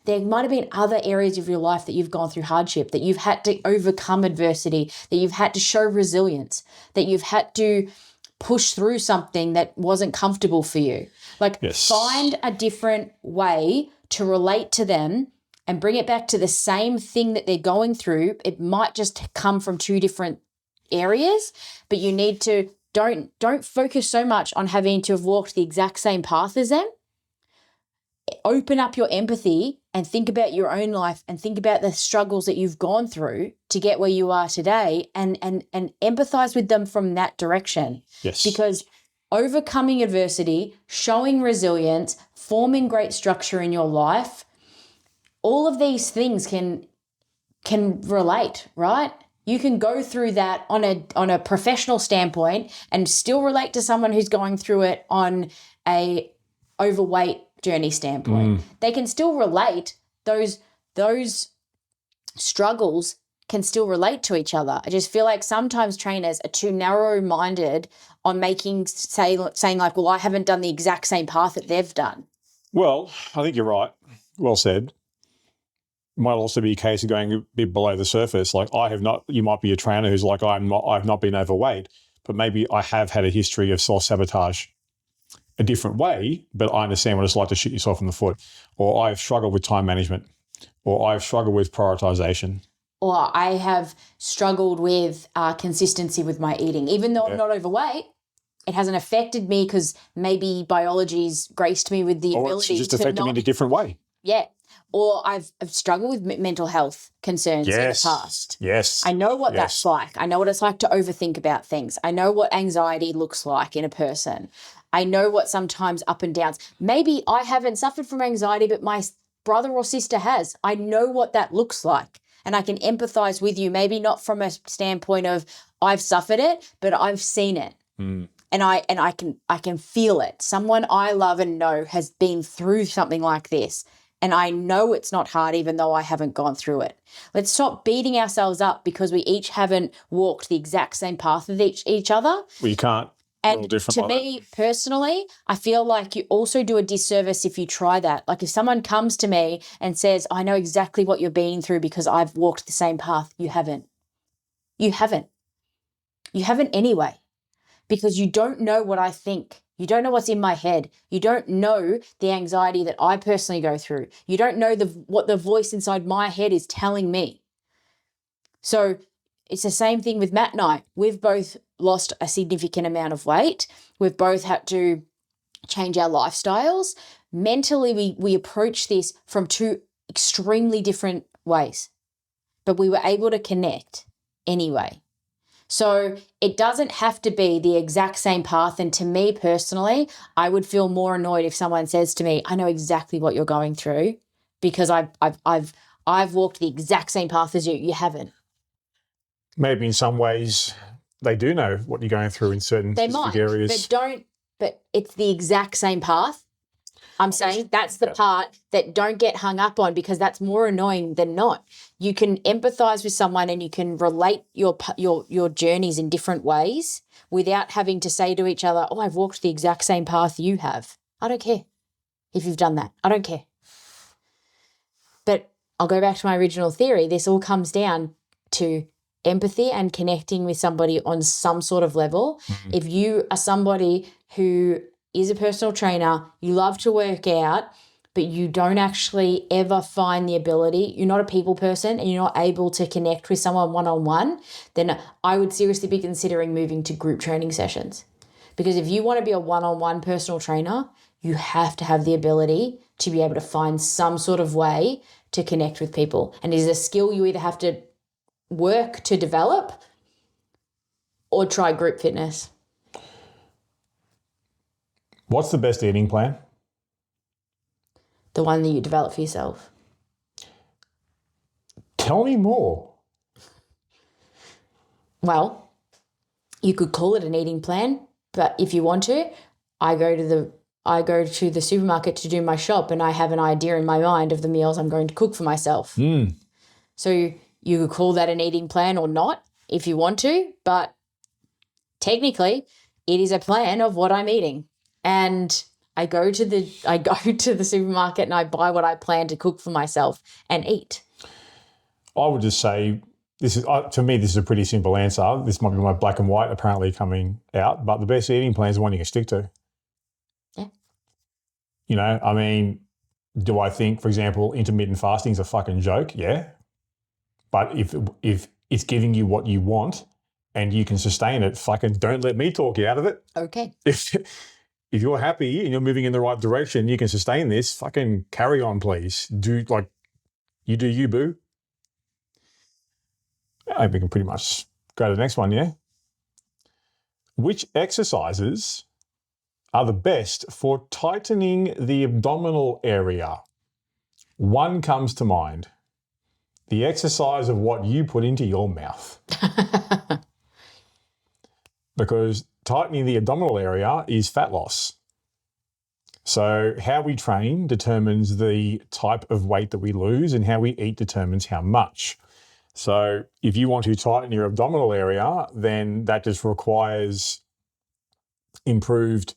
There might have been other areas of your life that you've gone through hardship, that you've had to overcome adversity, that you've had to show resilience, that you've had to push through something that wasn't comfortable for you. Find a different way to relate to them and bring it back to the same thing that they're going through. It might just come from two different areas, but you need to don't focus so much on having to have walked the exact same path as them. Open up your empathy and think about your own life and think about the struggles that you've gone through to get where you are today and empathize with them from that direction. Yes. Because overcoming adversity, showing resilience, forming great structure in your life, all of these things can relate, right? You can go through that on a professional standpoint and still relate to someone who's going through it on a overweight journey standpoint. They can still relate. Those struggles can still relate to each other. I just feel like sometimes trainers are too narrow-minded on saying like, well, I haven't done the exact same path that they've done. Well, I think you're right. Well said. Might also be a case of going a bit below the surface. Like you might be a trainer who's like, I've not been overweight, but maybe I have had a history of self-sabotage a different way, but I understand what it's like to shoot yourself in the foot. Or I've struggled with time management, or I've struggled with prioritization. Or I have struggled with consistency with my eating. Even though I'm not overweight, it hasn't affected me because maybe biology's graced me with the ability to Or it's just affected me in a different way. Yeah. Or I've struggled with mental health concerns in the past. Yes. I know what that's like. I know what it's like to overthink about things. I know what anxiety looks like in a person. I know what sometimes up and downs. Maybe I haven't suffered from anxiety, but my brother or sister has. I know what that looks like. And I can empathize with you, maybe not from a standpoint of I've suffered it, but I've seen it. And I can feel it. Someone I love and know has been through something like this. And I know it's not hard even though I haven't gone through it. Let's stop beating ourselves up because we each haven't walked the exact same path with each other. Well, you can't. And to me personally, I feel like you also do a disservice if you try that. Like if someone comes to me and says, I know exactly what you're being through because I've walked the same path, you haven't. You haven't. You haven't anyway, because you don't know what I think. You don't know what's in my head. You don't know the anxiety that I personally go through. You don't know what the voice inside my head is telling me. So it's the same thing with Matt and I. We've both lost a significant amount of weight. We've both had to change our lifestyles. Mentally, we approach this from two extremely different ways, but we were able to connect anyway. So it doesn't have to be the exact same path. And to me personally, I would feel more annoyed if someone says to me, I know exactly what you're going through because I've walked the exact same path as you. You haven't. Maybe in some ways they do know what you're going through in certain specific areas. But it's the exact same path. I'm saying that's the part that don't get hung up on because that's more annoying than not. You can empathize with someone and you can relate your journeys in different ways without having to say to each other, oh, I've walked the exact same path you have. I don't care if you've done that. I don't care. But I'll go back to my original theory. This all comes down to empathy and connecting with somebody on some sort of level. Mm-hmm. If you are somebody who is a personal trainer, you love to work out, but you don't actually ever find the ability, you're not a people person and you're not able to connect with someone one-on-one, then I would seriously be considering moving to group training sessions. Because if you want to be a one-on-one personal trainer, you have to have the ability to be able to find some sort of way to connect with people. And it is a skill you either have to work to develop or try group fitness. What's the best eating plan? The one that you develop for yourself. Tell me more. Well, you could call it an eating plan, but if you want to, I go to the supermarket to do my shop and I have an idea in my mind of the meals I'm going to cook for myself. So you could call that an eating plan or not if you want to, but technically it is a plan of what I'm eating. And I go to the supermarket and I buy what I plan to cook for myself and eat. I would just say this is to me, this is a pretty simple answer. This might be my black and white apparently coming out, but the best eating plan is the one you can stick to. Yeah. You know, I mean, do I think, for example, intermittent fasting is a fucking joke? Yeah. But if it's giving you what you want and you can sustain it, fucking don't let me talk you out of it. Okay. If you're happy and you're moving in the right direction, you can sustain this, fucking carry on, please. You do you, boo. I think we can pretty much go to the next one, yeah? Which exercises are the best for tightening the abdominal area? One comes to mind. The exercise of what you put into your mouth. Because tightening the abdominal area is fat loss. So how we train determines the type of weight that we lose, and how we eat determines how much. So if you want to tighten your abdominal area, then that just requires improved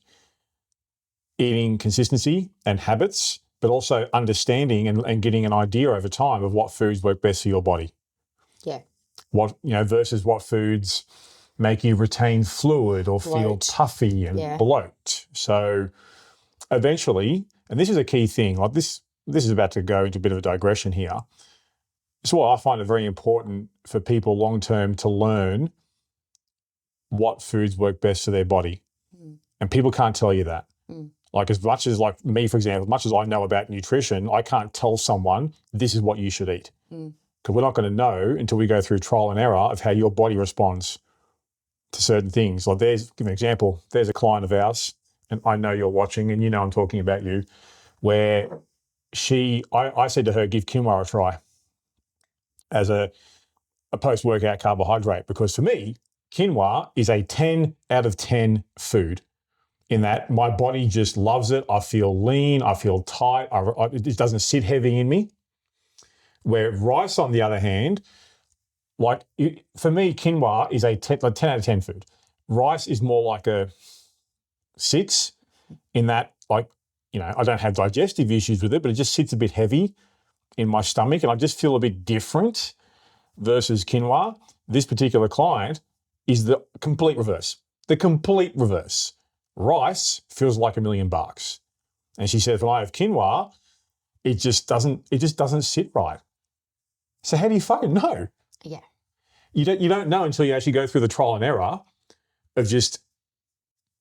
eating consistency and habits, but also understanding and getting an idea over time of what foods work best for your body. Yeah. Versus what foods make you retain fluid or feel puffy and bloat. So eventually, and this is a key thing, like this is about to go into a bit of a digression here. So I find it very important for people long-term to learn what foods work best for their body. And people can't tell you that. Like as much as like me, for example, as much as I know about nutrition, I can't tell someone this is what you should eat. Because we're not going to know until we go through trial and error of how your body responds to certain things. Like give an example. There's a client of ours, and I know you're watching and you know I'm talking about you, where I said to her, give quinoa a try as a post-workout carbohydrate, because for me, quinoa is a 10 out of 10 food in that my body just loves it. I feel lean, I feel tight, it doesn't sit heavy in me. Where rice, on the other hand, for me, quinoa is a 10 out of 10 food. Rice is more like a 6 in that, I don't have digestive issues with it, but it just sits a bit heavy in my stomach and I just feel a bit different versus quinoa. This particular client is the complete reverse. The complete reverse. Rice feels like $1 million. And she said, when I have quinoa, it just doesn't sit right. So how do you fucking know? Yeah. You don't know until you actually go through the trial and error of just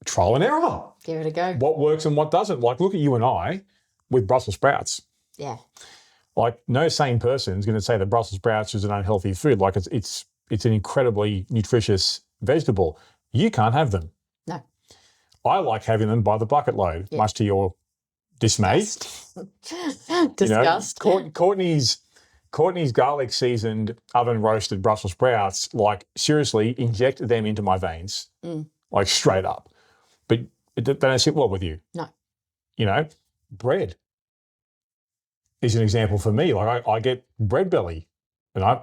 trial and error. Give it a go. What works and what doesn't. Like, look at you and I with Brussels sprouts. Yeah. Like, no sane person is going to say that Brussels sprouts is an unhealthy food. Like, it's an incredibly nutritious vegetable. You can't have them. No. I like having them by the bucket load, much to your dismay. Disgust. Courtney's garlic seasoned oven roasted Brussels sprouts, like seriously, inject them into my veins, like straight up. But they don't sit well with you. No. Bread is an example for me. Like I get bread belly, and I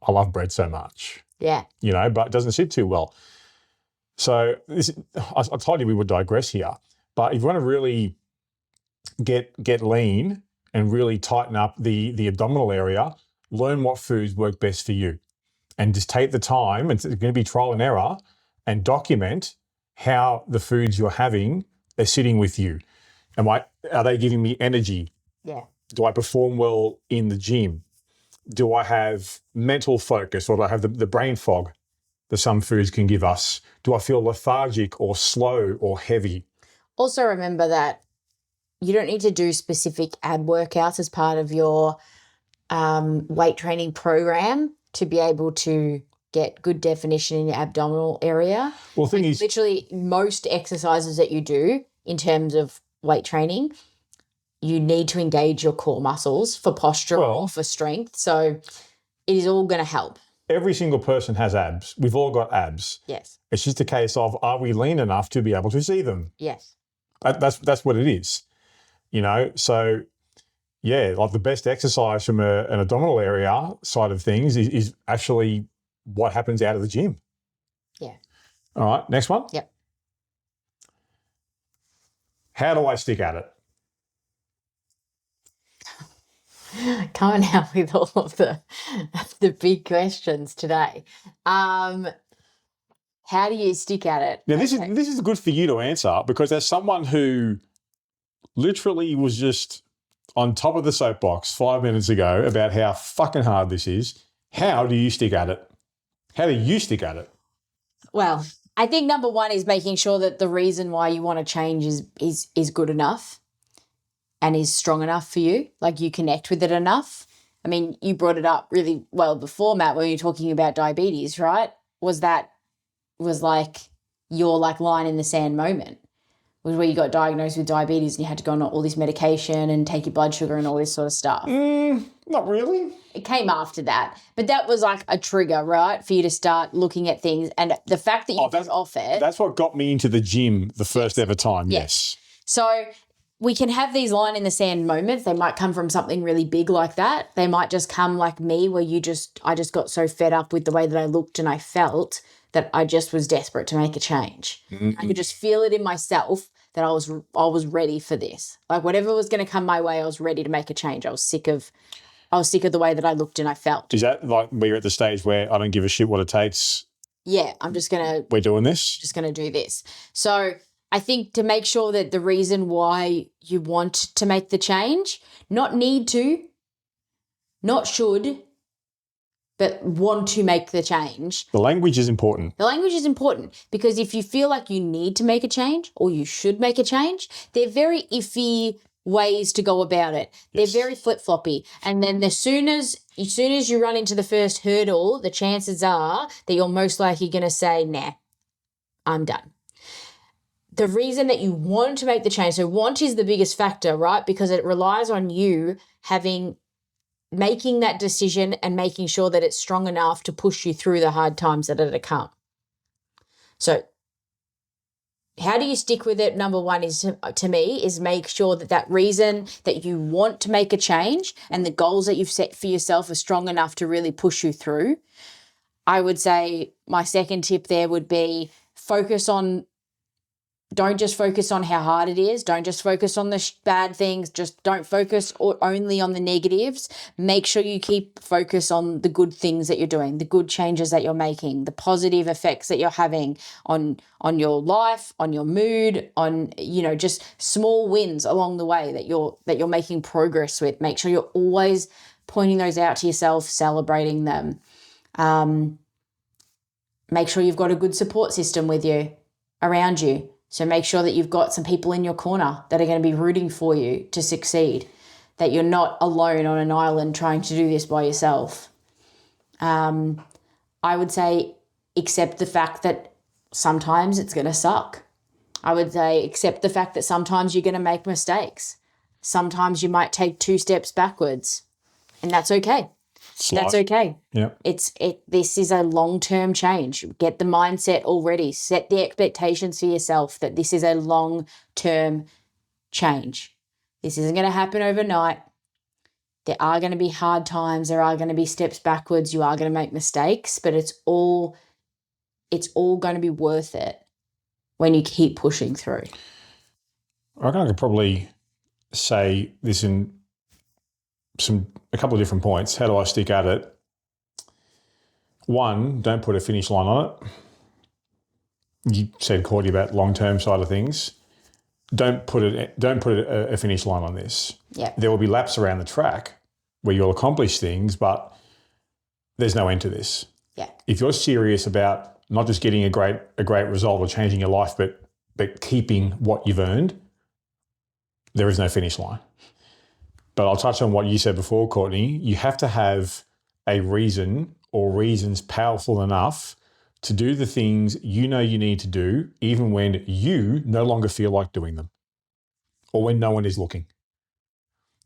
love bread so much. Yeah. But it doesn't sit too well. So I told you we would digress here, but if you want to really get lean and really tighten up the abdominal area, learn what foods work best for you, and just take the time. It's going to be trial and error, and document how the foods you're having are sitting with you. Are they giving me energy? Yeah. Do I perform well in the gym? Do I have mental focus, or do I have the brain fog that some foods can give us? Do I feel lethargic or slow or heavy? Also remember that you don't need to do specific ab workouts as part of your weight training program to be able to get good definition in your abdominal area. Well, the thing is, literally most exercises that you do in terms of weight training, you need to engage your core muscles for posture or for strength. So it is all going to help. every single person has abs. We've all got abs. Yes. It's just a case of, are we lean enough to be able to see them? Yes. That's what it is, So, yeah, like the best exercise from an abdominal area side of things is actually what happens out of the gym. Yeah. All right, next one. Yep. How do I stick at it? Coming out with all of the big questions today. How do you stick at it? Now, this is good for you to answer, because as someone who literally was just on top of the soapbox 5 minutes ago about how fucking hard this is, how do you stick at it? How do you stick at it? Well, I think number one is making sure that the reason why you want to change is good enough and is strong enough for you, like you connect with it enough. I mean, you brought it up really well before, Matt, when you were talking about diabetes, right? Was like your like line in the sand moment, was where you got diagnosed with diabetes and you had to go on all this medication and take your blood sugar and all this sort of stuff. Not really. It came after that, but that was like a trigger, right, for you to start looking at things. And the fact that you got off it. That's what got me into the gym the first ever time, yes. So we can have these line in the sand moments. They might come from something really big like that. They might just come like me, where I just got so fed up with the way that I looked and I felt that I just was desperate to make a change. Mm-hmm. I could just feel it in myself that I was ready for this. Like whatever was going to come my way, I was ready to make a change. I was sick of the way that I looked and I felt. Is that like where you're at the stage where I don't give a shit what it takes? Yeah, we're doing this. Just going to do this. So I think to make sure that the reason why you want to make the change, not need to, not should, but want to make the change. The language is important. The language is important, because if you feel like you need to make a change or you should make a change, they're very iffy ways to go about it. Yes. They're very flip-floppy. And then as soon as you run into the first hurdle, the chances are that you're most likely going to say, nah, I'm done. The reason that you want to make the change, so want is the biggest factor, right? Because it relies on you making that decision and making sure that it's strong enough to push you through the hard times that are to come. So how do you stick with it? Number one is, to me, is make sure that reason that you want to make a change and the goals that you've set for yourself are strong enough to really push you through. I would say my second tip there would be don't just focus on how hard it is. Don't just focus on the bad things. Just don't focus only on the negatives. Make sure you keep focus on the good things that you're doing, the good changes that you're making, the positive effects that you're having on your life, on your mood, on, just small wins along the way that you're making progress with. Make sure you're always pointing those out to yourself, celebrating them. Make sure you've got a good support system with you, around you. So make sure that you've got some people in your corner that are going to be rooting for you to succeed, that you're not alone on an island trying to do this by yourself. I would say accept the fact that sometimes it's going to suck. I would say accept the fact that sometimes you're going to make mistakes. Sometimes you might take 2 steps backwards, and that's okay. That's okay. Yeah. This is a long-term change. Get the mindset already. Set the expectations for yourself that this is a long-term change. This isn't going to happen overnight. There are going to be hard times. There are going to be steps backwards. You are going to make mistakes, but it's all going to be worth it when you keep pushing through. I reckon I could probably say this in a couple of different points. How do I stick at it? One, don't put a finish line on it. You said, Courtney, about long-term side of things. Don't put a finish line on this. Yeah. There will be laps around the track where you'll accomplish things, but there's no end to this. Yeah. If you're serious about not just getting a great result or changing your life, but keeping what you've earned, there is no finish line. But I'll touch on what you said before, Courtney. You have to have a reason or reasons powerful enough to do the things you know you need to do, even when you no longer feel like doing them or when no one is looking.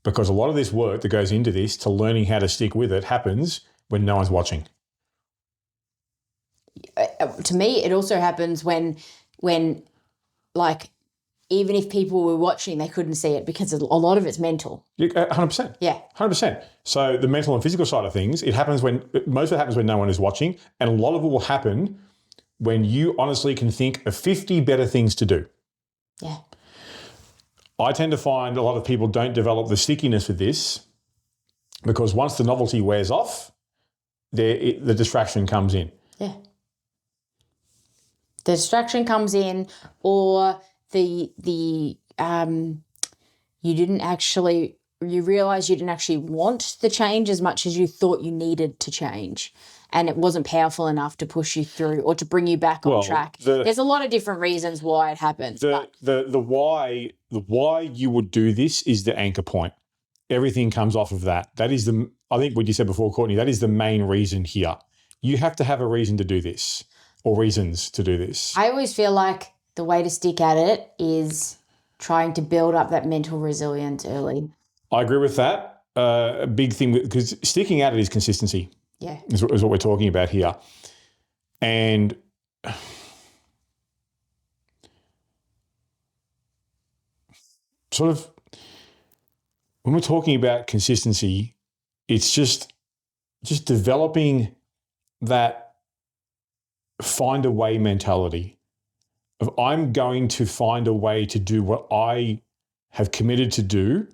Because a lot of this work that goes into this to learning how to stick with it happens when no one's watching to me, it also happens when like, even if people were watching, they couldn't see it because a lot of it's mental. 100%. Yeah. 100%. So the mental and physical side of things, most of it happens when no one is watching, and a lot of it will happen when you honestly can think of 50 better things to do. Yeah. I tend to find a lot of people don't develop the stickiness with this because once the novelty wears off, the distraction comes in. Yeah. The distraction comes in, or you realize you didn't actually want the change as much as you thought you needed to change, and it wasn't powerful enough to push you through or to bring you back on track. There's a lot of different reasons why it happens. The why you would do this is the anchor point. Everything comes off of that. That is I think what you said before, Courtney, that is the main reason here. You have to have a reason to do this, or reasons to do this. I always feel like the way to stick at it is trying to build up that mental resilience early. I agree with that. A big thing, because sticking at it is consistency. Yeah. Is what we're talking about here. And sort of when we're talking about consistency, it's just developing that find a way mentality of I'm going to find a way to do what I have committed to do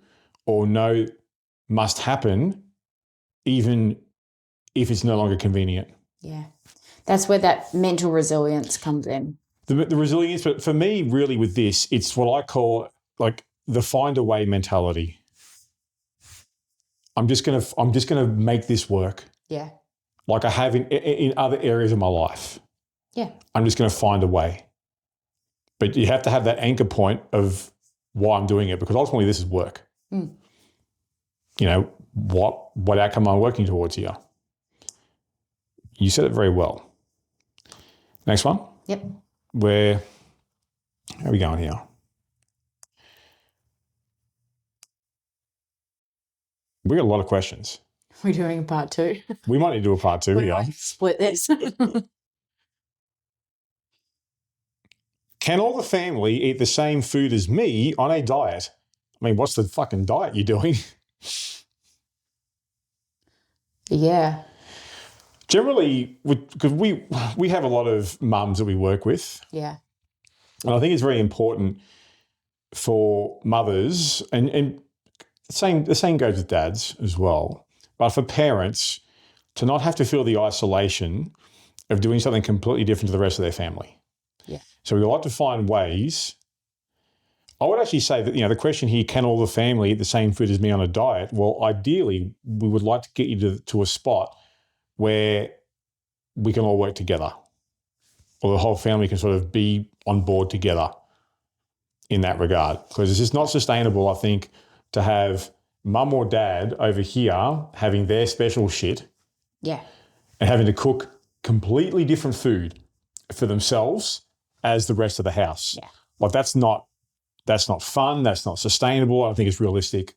or know must happen, even if it's no longer convenient. Yeah. That's where that mental resilience comes in. The resilience, but for me, really with this, it's what I call like the find a way mentality. I'm just gonna make this work. Yeah. Like I have in other areas of my life. Yeah. I'm just going to find a way. But you have to have that anchor point of why I'm doing it, because ultimately this is work. Mm. You know, what outcome am I working towards here? You said it very well. Next one. Yep. How are we going here? We got a lot of questions. We're doing a part 2. We might need to do a part 2 here. Split this. Can all the family eat the same food as me on a diet? I mean, what's the fucking diet you're doing? Yeah. Generally, because we have a lot of mums that we work with. Yeah. And I think it's very important for mothers, and the same goes with dads as well, but for parents to not have to feel the isolation of doing something completely different to the rest of their family. Yeah. So we like to find ways. I would actually say that, the question here, can all the family eat the same food as me on a diet? Well, ideally, we would like to get you to a spot where we can all work together, or the whole family can sort of be on board together in that regard. Because it's just not sustainable, I think, to have mum or dad over here having their special shit. Yeah. And having to cook completely different food for themselves as the rest of the house. Yeah. Like that's not fun. That's not sustainable. I don't think it's realistic.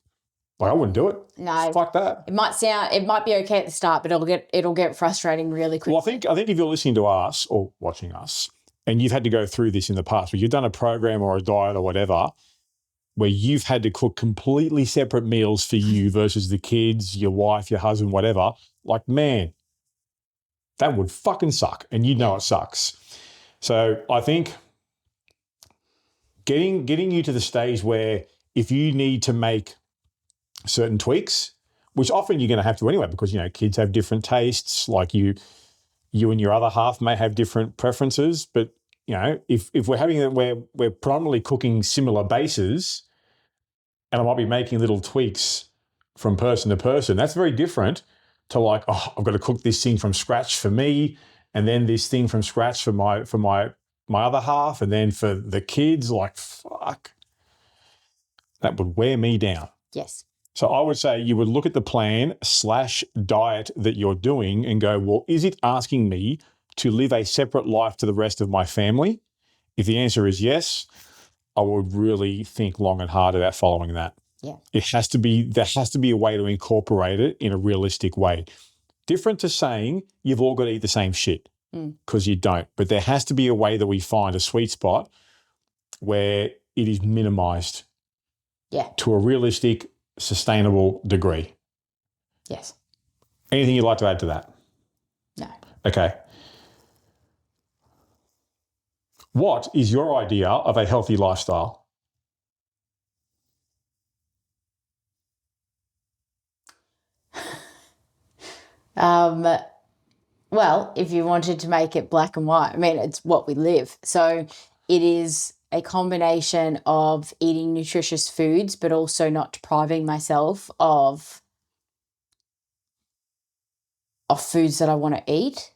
Like I wouldn't do it. No. Fuck that. It might be okay at the start, but it'll get frustrating really quickly. Well, I think if you're listening to us or watching us and you've had to go through this in the past, where you've done a program or a diet or whatever, where you've had to cook completely separate meals for you versus the kids, your wife, your husband, whatever, like, man, that would fucking suck. And you know it sucks. So I think getting you to the stage where if you need to make certain tweaks, which often you're going to have to anyway, because, kids have different tastes, like you and your other half may have different preferences, but, if we're having it where we're predominantly cooking similar bases and I might be making little tweaks from person to person, that's very different to like, oh, I've got to cook this thing from scratch for me and then this thing from scratch for my other half and then for the kids. Like, fuck, that would wear me down. Yes. So I would say you would look at the plan/diet that you're doing and go, well, is it asking me to live a separate life to the rest of my family? If the answer is yes, I would really think long and hard about following that. Yeah. There has to be a way to incorporate it in a realistic way. Different to saying you've all got to eat the same shit. because you don't. But there has to be a way that we find a sweet spot where it is minimized to a realistic, sustainable degree. Yes. Anything you'd like to add to that? No. Okay. What is your idea of a healthy lifestyle? Well, if you wanted to make it black and white, I mean, it's what we live. So it is a combination of eating nutritious foods, but also not depriving myself of foods that I want to eat.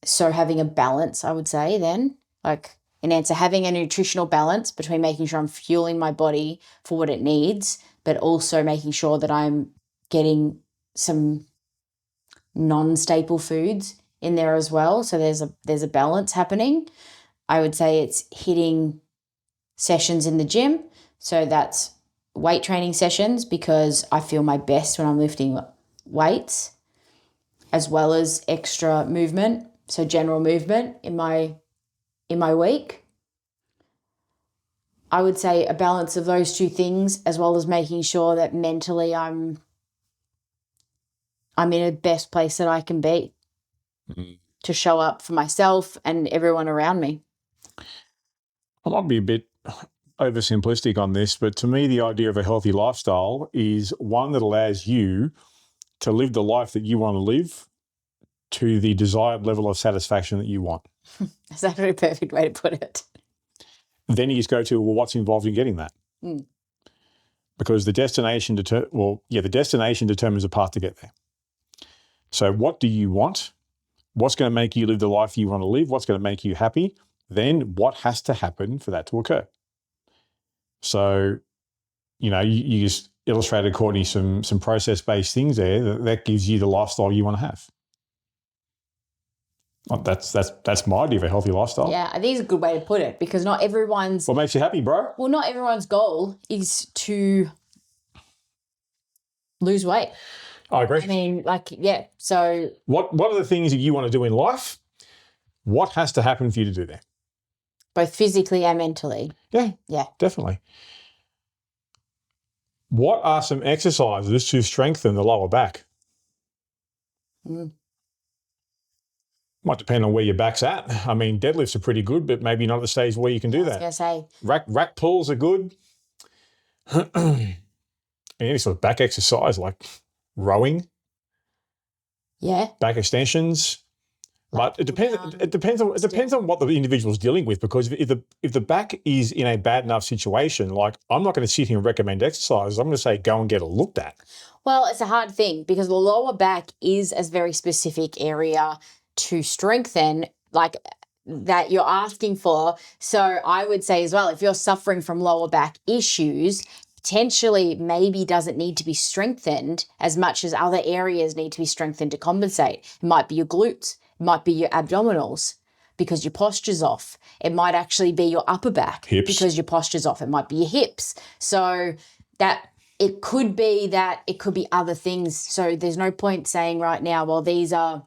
So having a balance, I would say then, like in answer, having a nutritional balance between making sure I'm fueling my body for what it needs, but also making sure that I'm getting some non-staple foods in there as well. So there's a balance happening. I would say it's hitting sessions in the gym. So that's weight training sessions, because I feel my best when I'm lifting weights, as well as extra movement. So general movement in my week. I would say a balance of those two things, as well as making sure that mentally I'm in the best place that I can be to show up for myself and everyone around me. I might be a bit oversimplistic on this, but to me, the idea of a healthy lifestyle is one that allows you to live the life that you want to live to the desired level of satisfaction that you want. Is that a perfect way to put it? Then you just go to, well, what's involved in getting that? Because the destination determines the path to get there. So what do you want? What's going to make you live the life you want to live? What's going to make you happy? Then what has to happen for that to occur? So, you just illustrated, Courtney, some process-based things there that gives you the lifestyle you want to have. Well, that's my idea of a healthy lifestyle. Yeah, I think it's a good way to put it, because not everyone's... What makes you happy, bro? Well, not everyone's goal is to lose weight. I agree. I mean, so... What are the things that you want to do in life? What has to happen for you to do that? Both physically and mentally. Yeah, definitely. What are some exercises to strengthen the lower back? Might depend on where your back's at. I mean, deadlifts are pretty good, but maybe not at the stage where you can do that. I was going to say. Rack pulls are good. Any sort of back exercise like rowing. Yeah. Back extensions. But it depends on what the individual's dealing with, because if the back is in a bad enough situation, like I'm not going to sit here and recommend exercises. I'm going to say go and get it looked at. Well, it's a hard thing, because the lower back is a very specific area to strengthen, like that you're asking for. So I would say as well, if you're suffering from lower back issues, potentially maybe doesn't need to be strengthened as much as other areas need to be strengthened to compensate. It might be your glutes. It might be your abdominals because your posture's off. It might actually be your upper back because your posture's off. It might be your hips. So that it could be other things. So there's no point saying right now, well, these are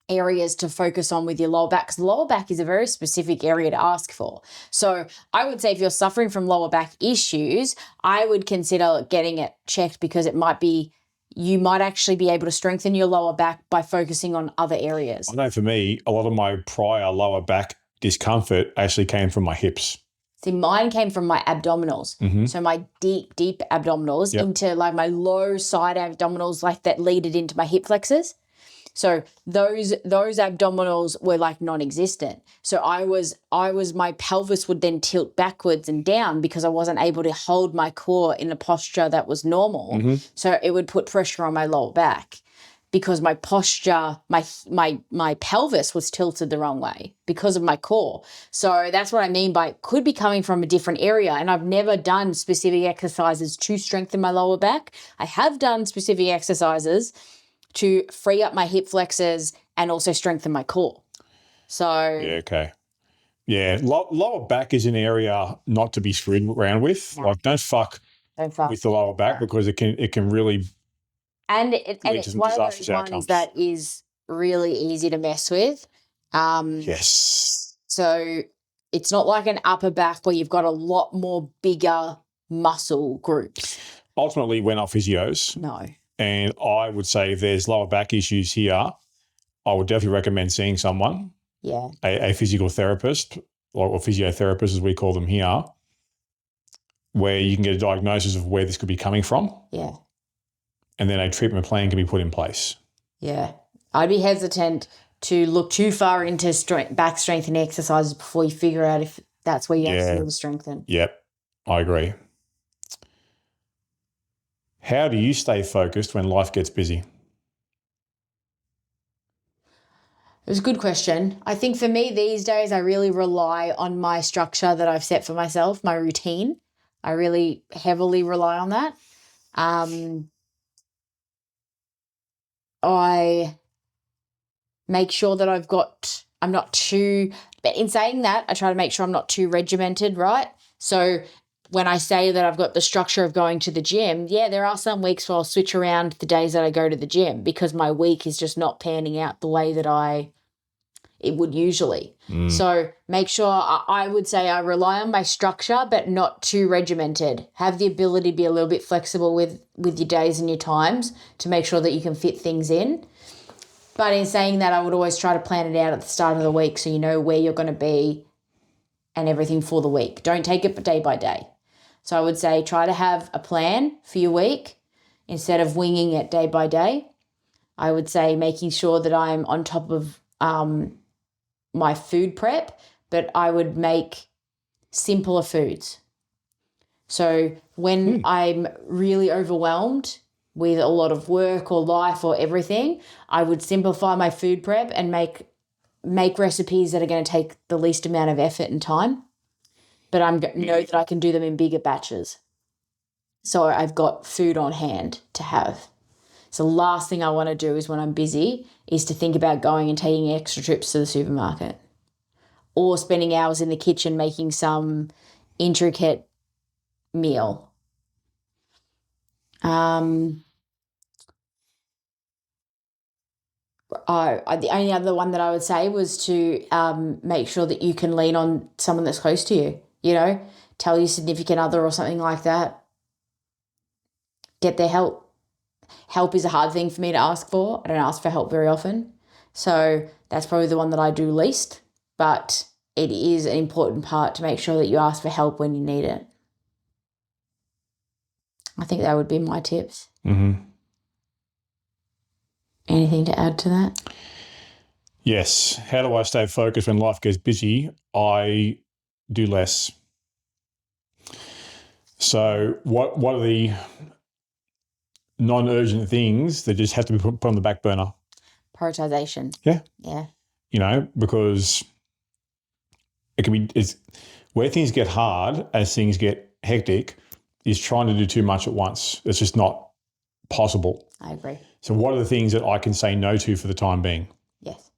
areas to focus on with your lower back, because the lower back is a very specific area to ask for. So I would say if you're suffering from lower back issues, I would consider getting it checked, because you might actually be able to strengthen your lower back by focusing on other areas. I know for me, a lot of my prior lower back discomfort actually came from my hips. See, mine came from my abdominals. Mm-hmm. So my deep abdominals into like my low side abdominals, like that leaded into my hip flexors. So those abdominals were like non-existent. So my pelvis would then tilt backwards and down because I wasn't able to hold my core in a posture that was normal. Mm-hmm. So it would put pressure on my lower back because my posture, my pelvis was tilted the wrong way because of my core. So that's what I mean by it could be coming from a different area. And I've never done specific exercises to strengthen my lower back. I have done specific exercises to free up my hip flexors and also strengthen my core. So yeah, okay. Yeah, lower back is an area not to be screwed around with. No. Like don't fuck with the lower back because it can really and it's one of those ones that is really easy to mess with. Yes. So it's not like an upper back where you've got a lot more bigger muscle groups. Ultimately, we're not physios. No. And I would say if there's lower back issues here, I would definitely recommend seeing someone, Yeah. a physical therapist or physiotherapist, as we call them here, where you can get a diagnosis of where this could be coming from. Yeah. And then a treatment plan can be put in place. Yeah. I'd be hesitant to look too far into back strengthening exercises before you figure out if that's where you actually need to strengthen. Yep, I agree. How do you stay focused when life gets busy? It was a good question. I think for me these days, I really rely on my structure that I've set for myself, my routine. I really heavily rely on that. I make sure that I'm not too, but in saying that, I try to make sure I'm not too regimented, right? So when I say that I've got the structure of going to the gym, yeah, there are some weeks where I'll switch around the days that I go to the gym because my week is just not panning out the way that it would usually. So make sure I would say I rely on my structure, but not too regimented. Have the ability to be a little bit flexible with your days and your times to make sure that you can fit things in. But in saying that, I would always try to plan it out at the start of the week so you know where you're going to be and everything for the week. Don't take it day by day. So I would say try to have a plan for your week instead of winging it day by day. I would say making sure that I'm on top of my food prep, but I would make simpler foods. So when I'm really overwhelmed with a lot of work or life or everything, I would simplify my food prep and make recipes that are going to take the least amount of effort and time, but I know that I can do them in bigger batches. So I've got food on hand to have. So the last thing I want to do is when I'm busy is to think about going and taking extra trips to the supermarket or spending hours in the kitchen making some intricate meal. The only other one that I would say was to make sure that you can lean on someone that's close to you, tell your significant other or something like that. Get their help. Help is a hard thing for me to ask for. I don't ask for help very often. So that's probably the one that I do least, but it is an important part to make sure that you ask for help when you need it. I think that would be my tips. Mm-hmm. Anything to add to that? Yes. How do I stay focused when life gets busy? I do less. So what are the non-urgent things that just have to be put on the back burner? Prioritization. Yeah. Yeah. Because it's where things get hard as things get hectic is trying to do too much at once. It's just not possible. I agree. So what are the things that I can say no to for the time being? Yes.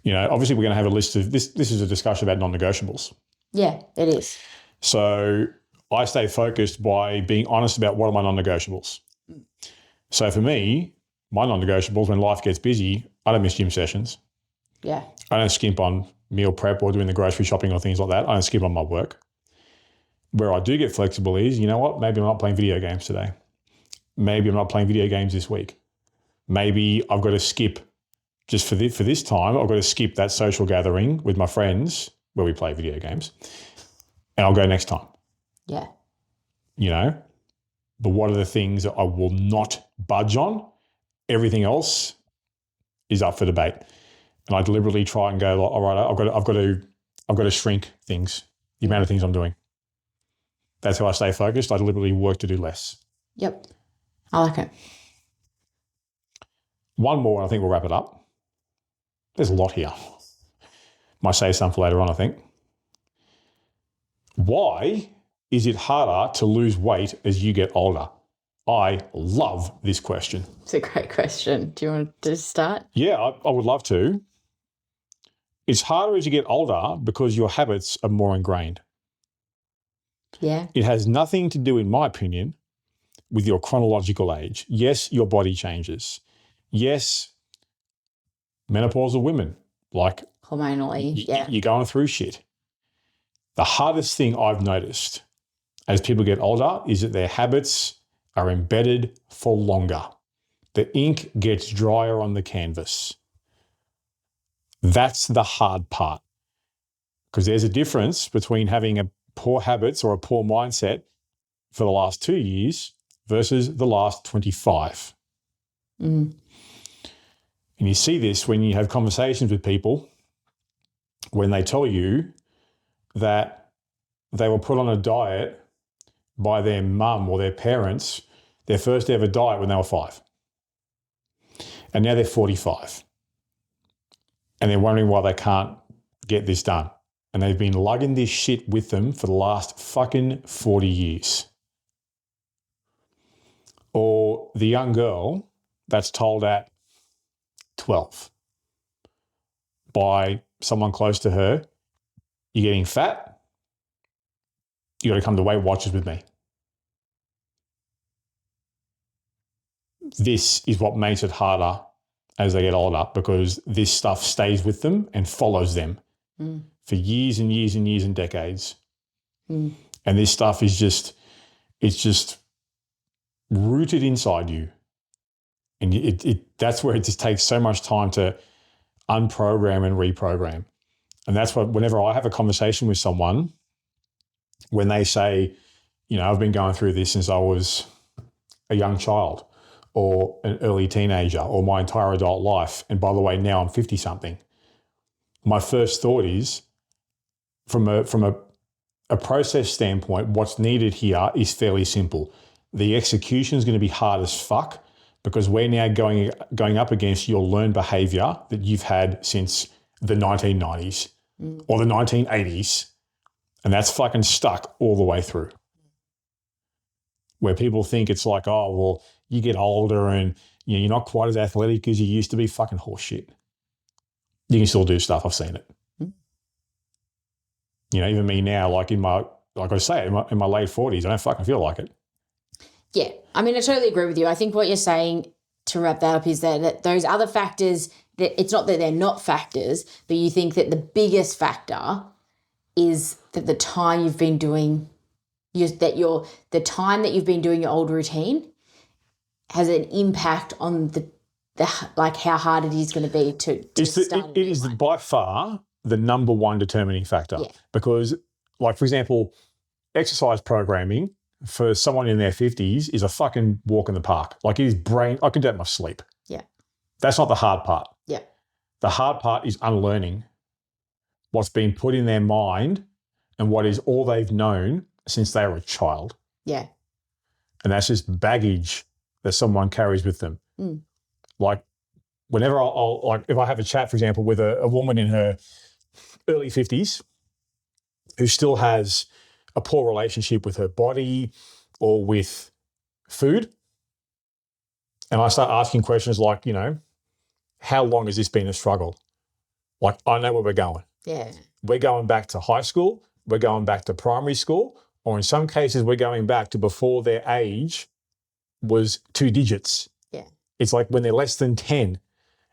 Obviously we're going to have a list of this. This is a discussion about non-negotiables. Yeah, it is. So I stay focused by being honest about what are my non-negotiables. So for me, my non-negotiables when life gets busy, I don't miss gym sessions. Yeah. I don't skimp on meal prep or doing the grocery shopping or things like that. I don't skimp on my work. Where I do get flexible is, you know what, maybe I'm not playing video games today. Maybe I'm not playing video games this week. Maybe I've got to skip just for this time, I've got to skip that social gathering with my friends where we play video games and I'll go next time. Yeah. But what are the things that I will not budge on? Everything else is up for debate. And I deliberately try and go, all right, I've got to shrink things, the amount of things I'm doing. That's how I stay focused. I deliberately work to do less. Yep. I like it. One more, and I think we'll wrap it up. There's a lot here. Might save some for later on, I think. Why is it harder to lose weight as you get older? I love this question. It's a great question. Do you want to start? Yeah, I would love to. It's harder as you get older because your habits are more ingrained. Yeah. It has nothing to do, in my opinion, with your chronological age. Yes, your body changes. Yes, menopausal women, like Hormonally, yeah. you're going through shit. The hardest thing I've noticed as people get older is that their habits are embedded for longer. The ink gets drier on the canvas. That's the hard part, because there's a difference between having a poor habits or a poor mindset for the last 2 years versus the last 25. Mm. And you see this when you have conversations with people when they tell you that they were put on a diet by their mum or their parents, their first ever diet when they were 5. And now they're 45. And they're wondering why they can't get this done. And they've been lugging this shit with them for the last fucking 40 years. Or the young girl that's told at 12 by someone close to her, you're getting fat, you got to come to Weight Watchers with me. This is what makes it harder as they get older, because this stuff stays with them and follows them for years and years and years and decades. And this stuff is it's just rooted inside you. And that's where it just takes so much time to unprogram and reprogram. And that's what, whenever I have a conversation with someone, when they say, you know, I've been going through this since I was a young child or an early teenager or my entire adult life, and by the way, now I'm 50-something, my first thought is, from a process standpoint, what's needed here is fairly simple. The execution is going to be hard as fuck, because we're now going up against your learned behavior that you've had since the 1990s or the 1980s, and that's fucking stuck all the way through. Where people think it's like, oh, well, you get older and you're not quite as athletic as you used to be. Fucking horseshit. You can still do stuff. I've seen it. You know, even me now, like in my late 40s, I don't fucking feel like it. Yeah, I mean, I totally agree with you. I think what you're saying, to wrap that up, is that those other factors, that it's not that they're not factors, but you think that the biggest factor is that the time you've been doing, the time that you've been doing your old routine has an impact on the like how hard it is going to be to start. It is by far the number one determining factor, because, like, for example, exercise programming for someone in their 50s is a fucking walk in the park. Like, it is I can do it in my sleep. Yeah. That's not the hard part. Yeah. The hard part is unlearning what's been put in their mind and what is all they've known since they were a child. Yeah. And that's just baggage that someone carries with them. Like, whenever I'll like, if I have a chat, for example, with a woman in her early 50s who still has a poor relationship with her body or with food, and I start asking questions like, you know, how long has this been a struggle? Like, I know where we're going. Yeah. We're going back to high school, we're going back to primary school, or in some cases we're going back to before their age was 2 digits. Yeah. It's like when they're less than 10,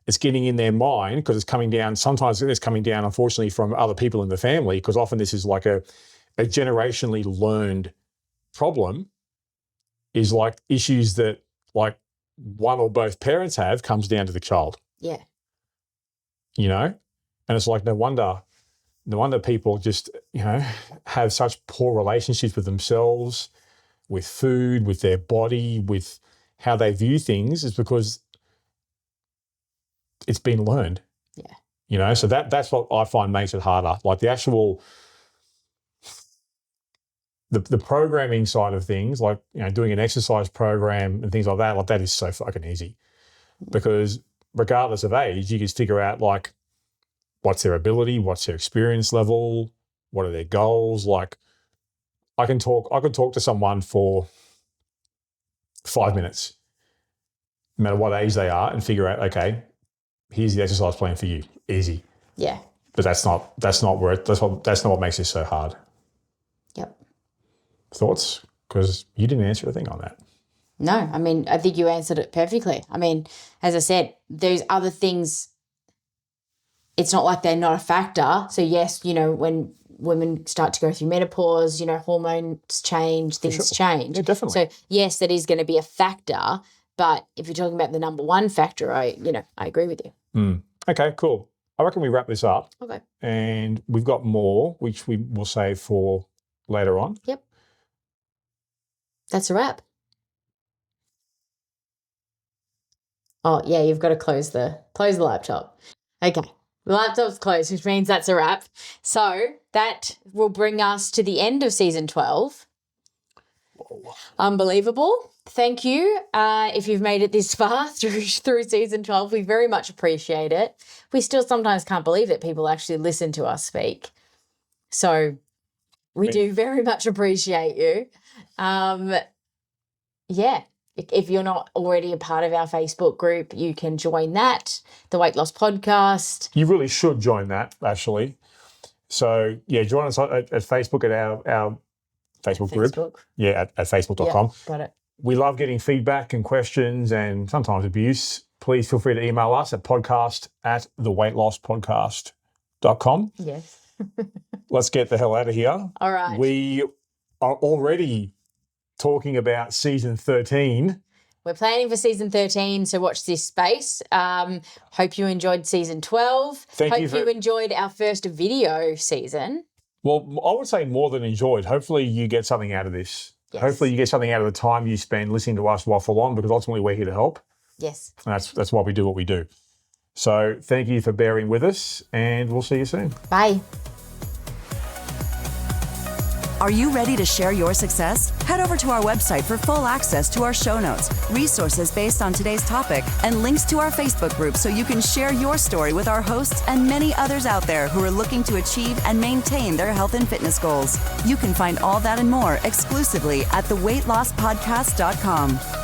it's getting in their mind, because it's coming down. Sometimes it's coming down, unfortunately, from other people in the family, because often this is like a generationally learned problem, is like issues that like one or both parents have comes down to the child. Yeah. You know? And it's like, no wonder people just, you know, have such poor relationships with themselves, with food, with their body, with how they view things, is because it's been learned. Yeah. You know, so that's what I find makes it harder. Like the actual, the programming side of things, like, you know, doing an exercise program and things like that is so fucking easy, because regardless of age, you can figure out like what's their ability, what's their experience level, what are their goals. Like, I could talk to someone for 5 minutes, no matter what age they are, and figure out, okay, here's the exercise plan for you. Easy. Yeah. But that's not what makes this so hard. Yep. Thoughts? Because you didn't answer a thing on that. No, I mean, I think you answered it perfectly. I mean, as I said, there's other things it's not like they're not a factor. So yes, when women start to go through menopause, hormones change, things change. Yeah, definitely. So yes, that is going to be a factor. But if you're talking about the number one factor, I agree with you. Okay, cool. I reckon we wrap this up. Okay. And we've got more, which we will save for later on. Yep. That's a wrap. Oh, yeah, you've got to close the laptop. Okay. The laptop's closed, which means that's a wrap. So that will bring us to the end of season 12. Whoa. Unbelievable. Thank you. If you've made it this far through season 12, we very much appreciate it. We still sometimes can't believe that people actually listen to us speak. So we do very much appreciate you. Yeah. If you're not already a part of our Facebook group, you can join that, the Weight Loss Podcast. You really should join that, actually. So, yeah, join us at Facebook, at our Facebook group. Yeah, at facebook.com. Yeah, got it. We love getting feedback and questions and sometimes abuse. Please feel free to email us at podcast@theweightlosspodcast.com. Yes. Let's get the hell out of here. All right. We are already talking about season 13. We're planning for season 13, so watch this space. Hope you enjoyed season 12. Hope you enjoyed our first video season. Well, I would say more than enjoyed. Hopefully you get something out of this. Yes. Hopefully you get something out of the time you spend listening to us waffle on, because ultimately we're here to help. Yes. And that's why we do what we do. So thank you for bearing with us, and we'll see you soon. Bye. Are you ready to share your success? Head over to our website for full access to our show notes, resources based on today's topic, and links to our Facebook group so you can share your story with our hosts and many others out there who are looking to achieve and maintain their health and fitness goals. You can find all that and more exclusively at theweightlosspodcast.com.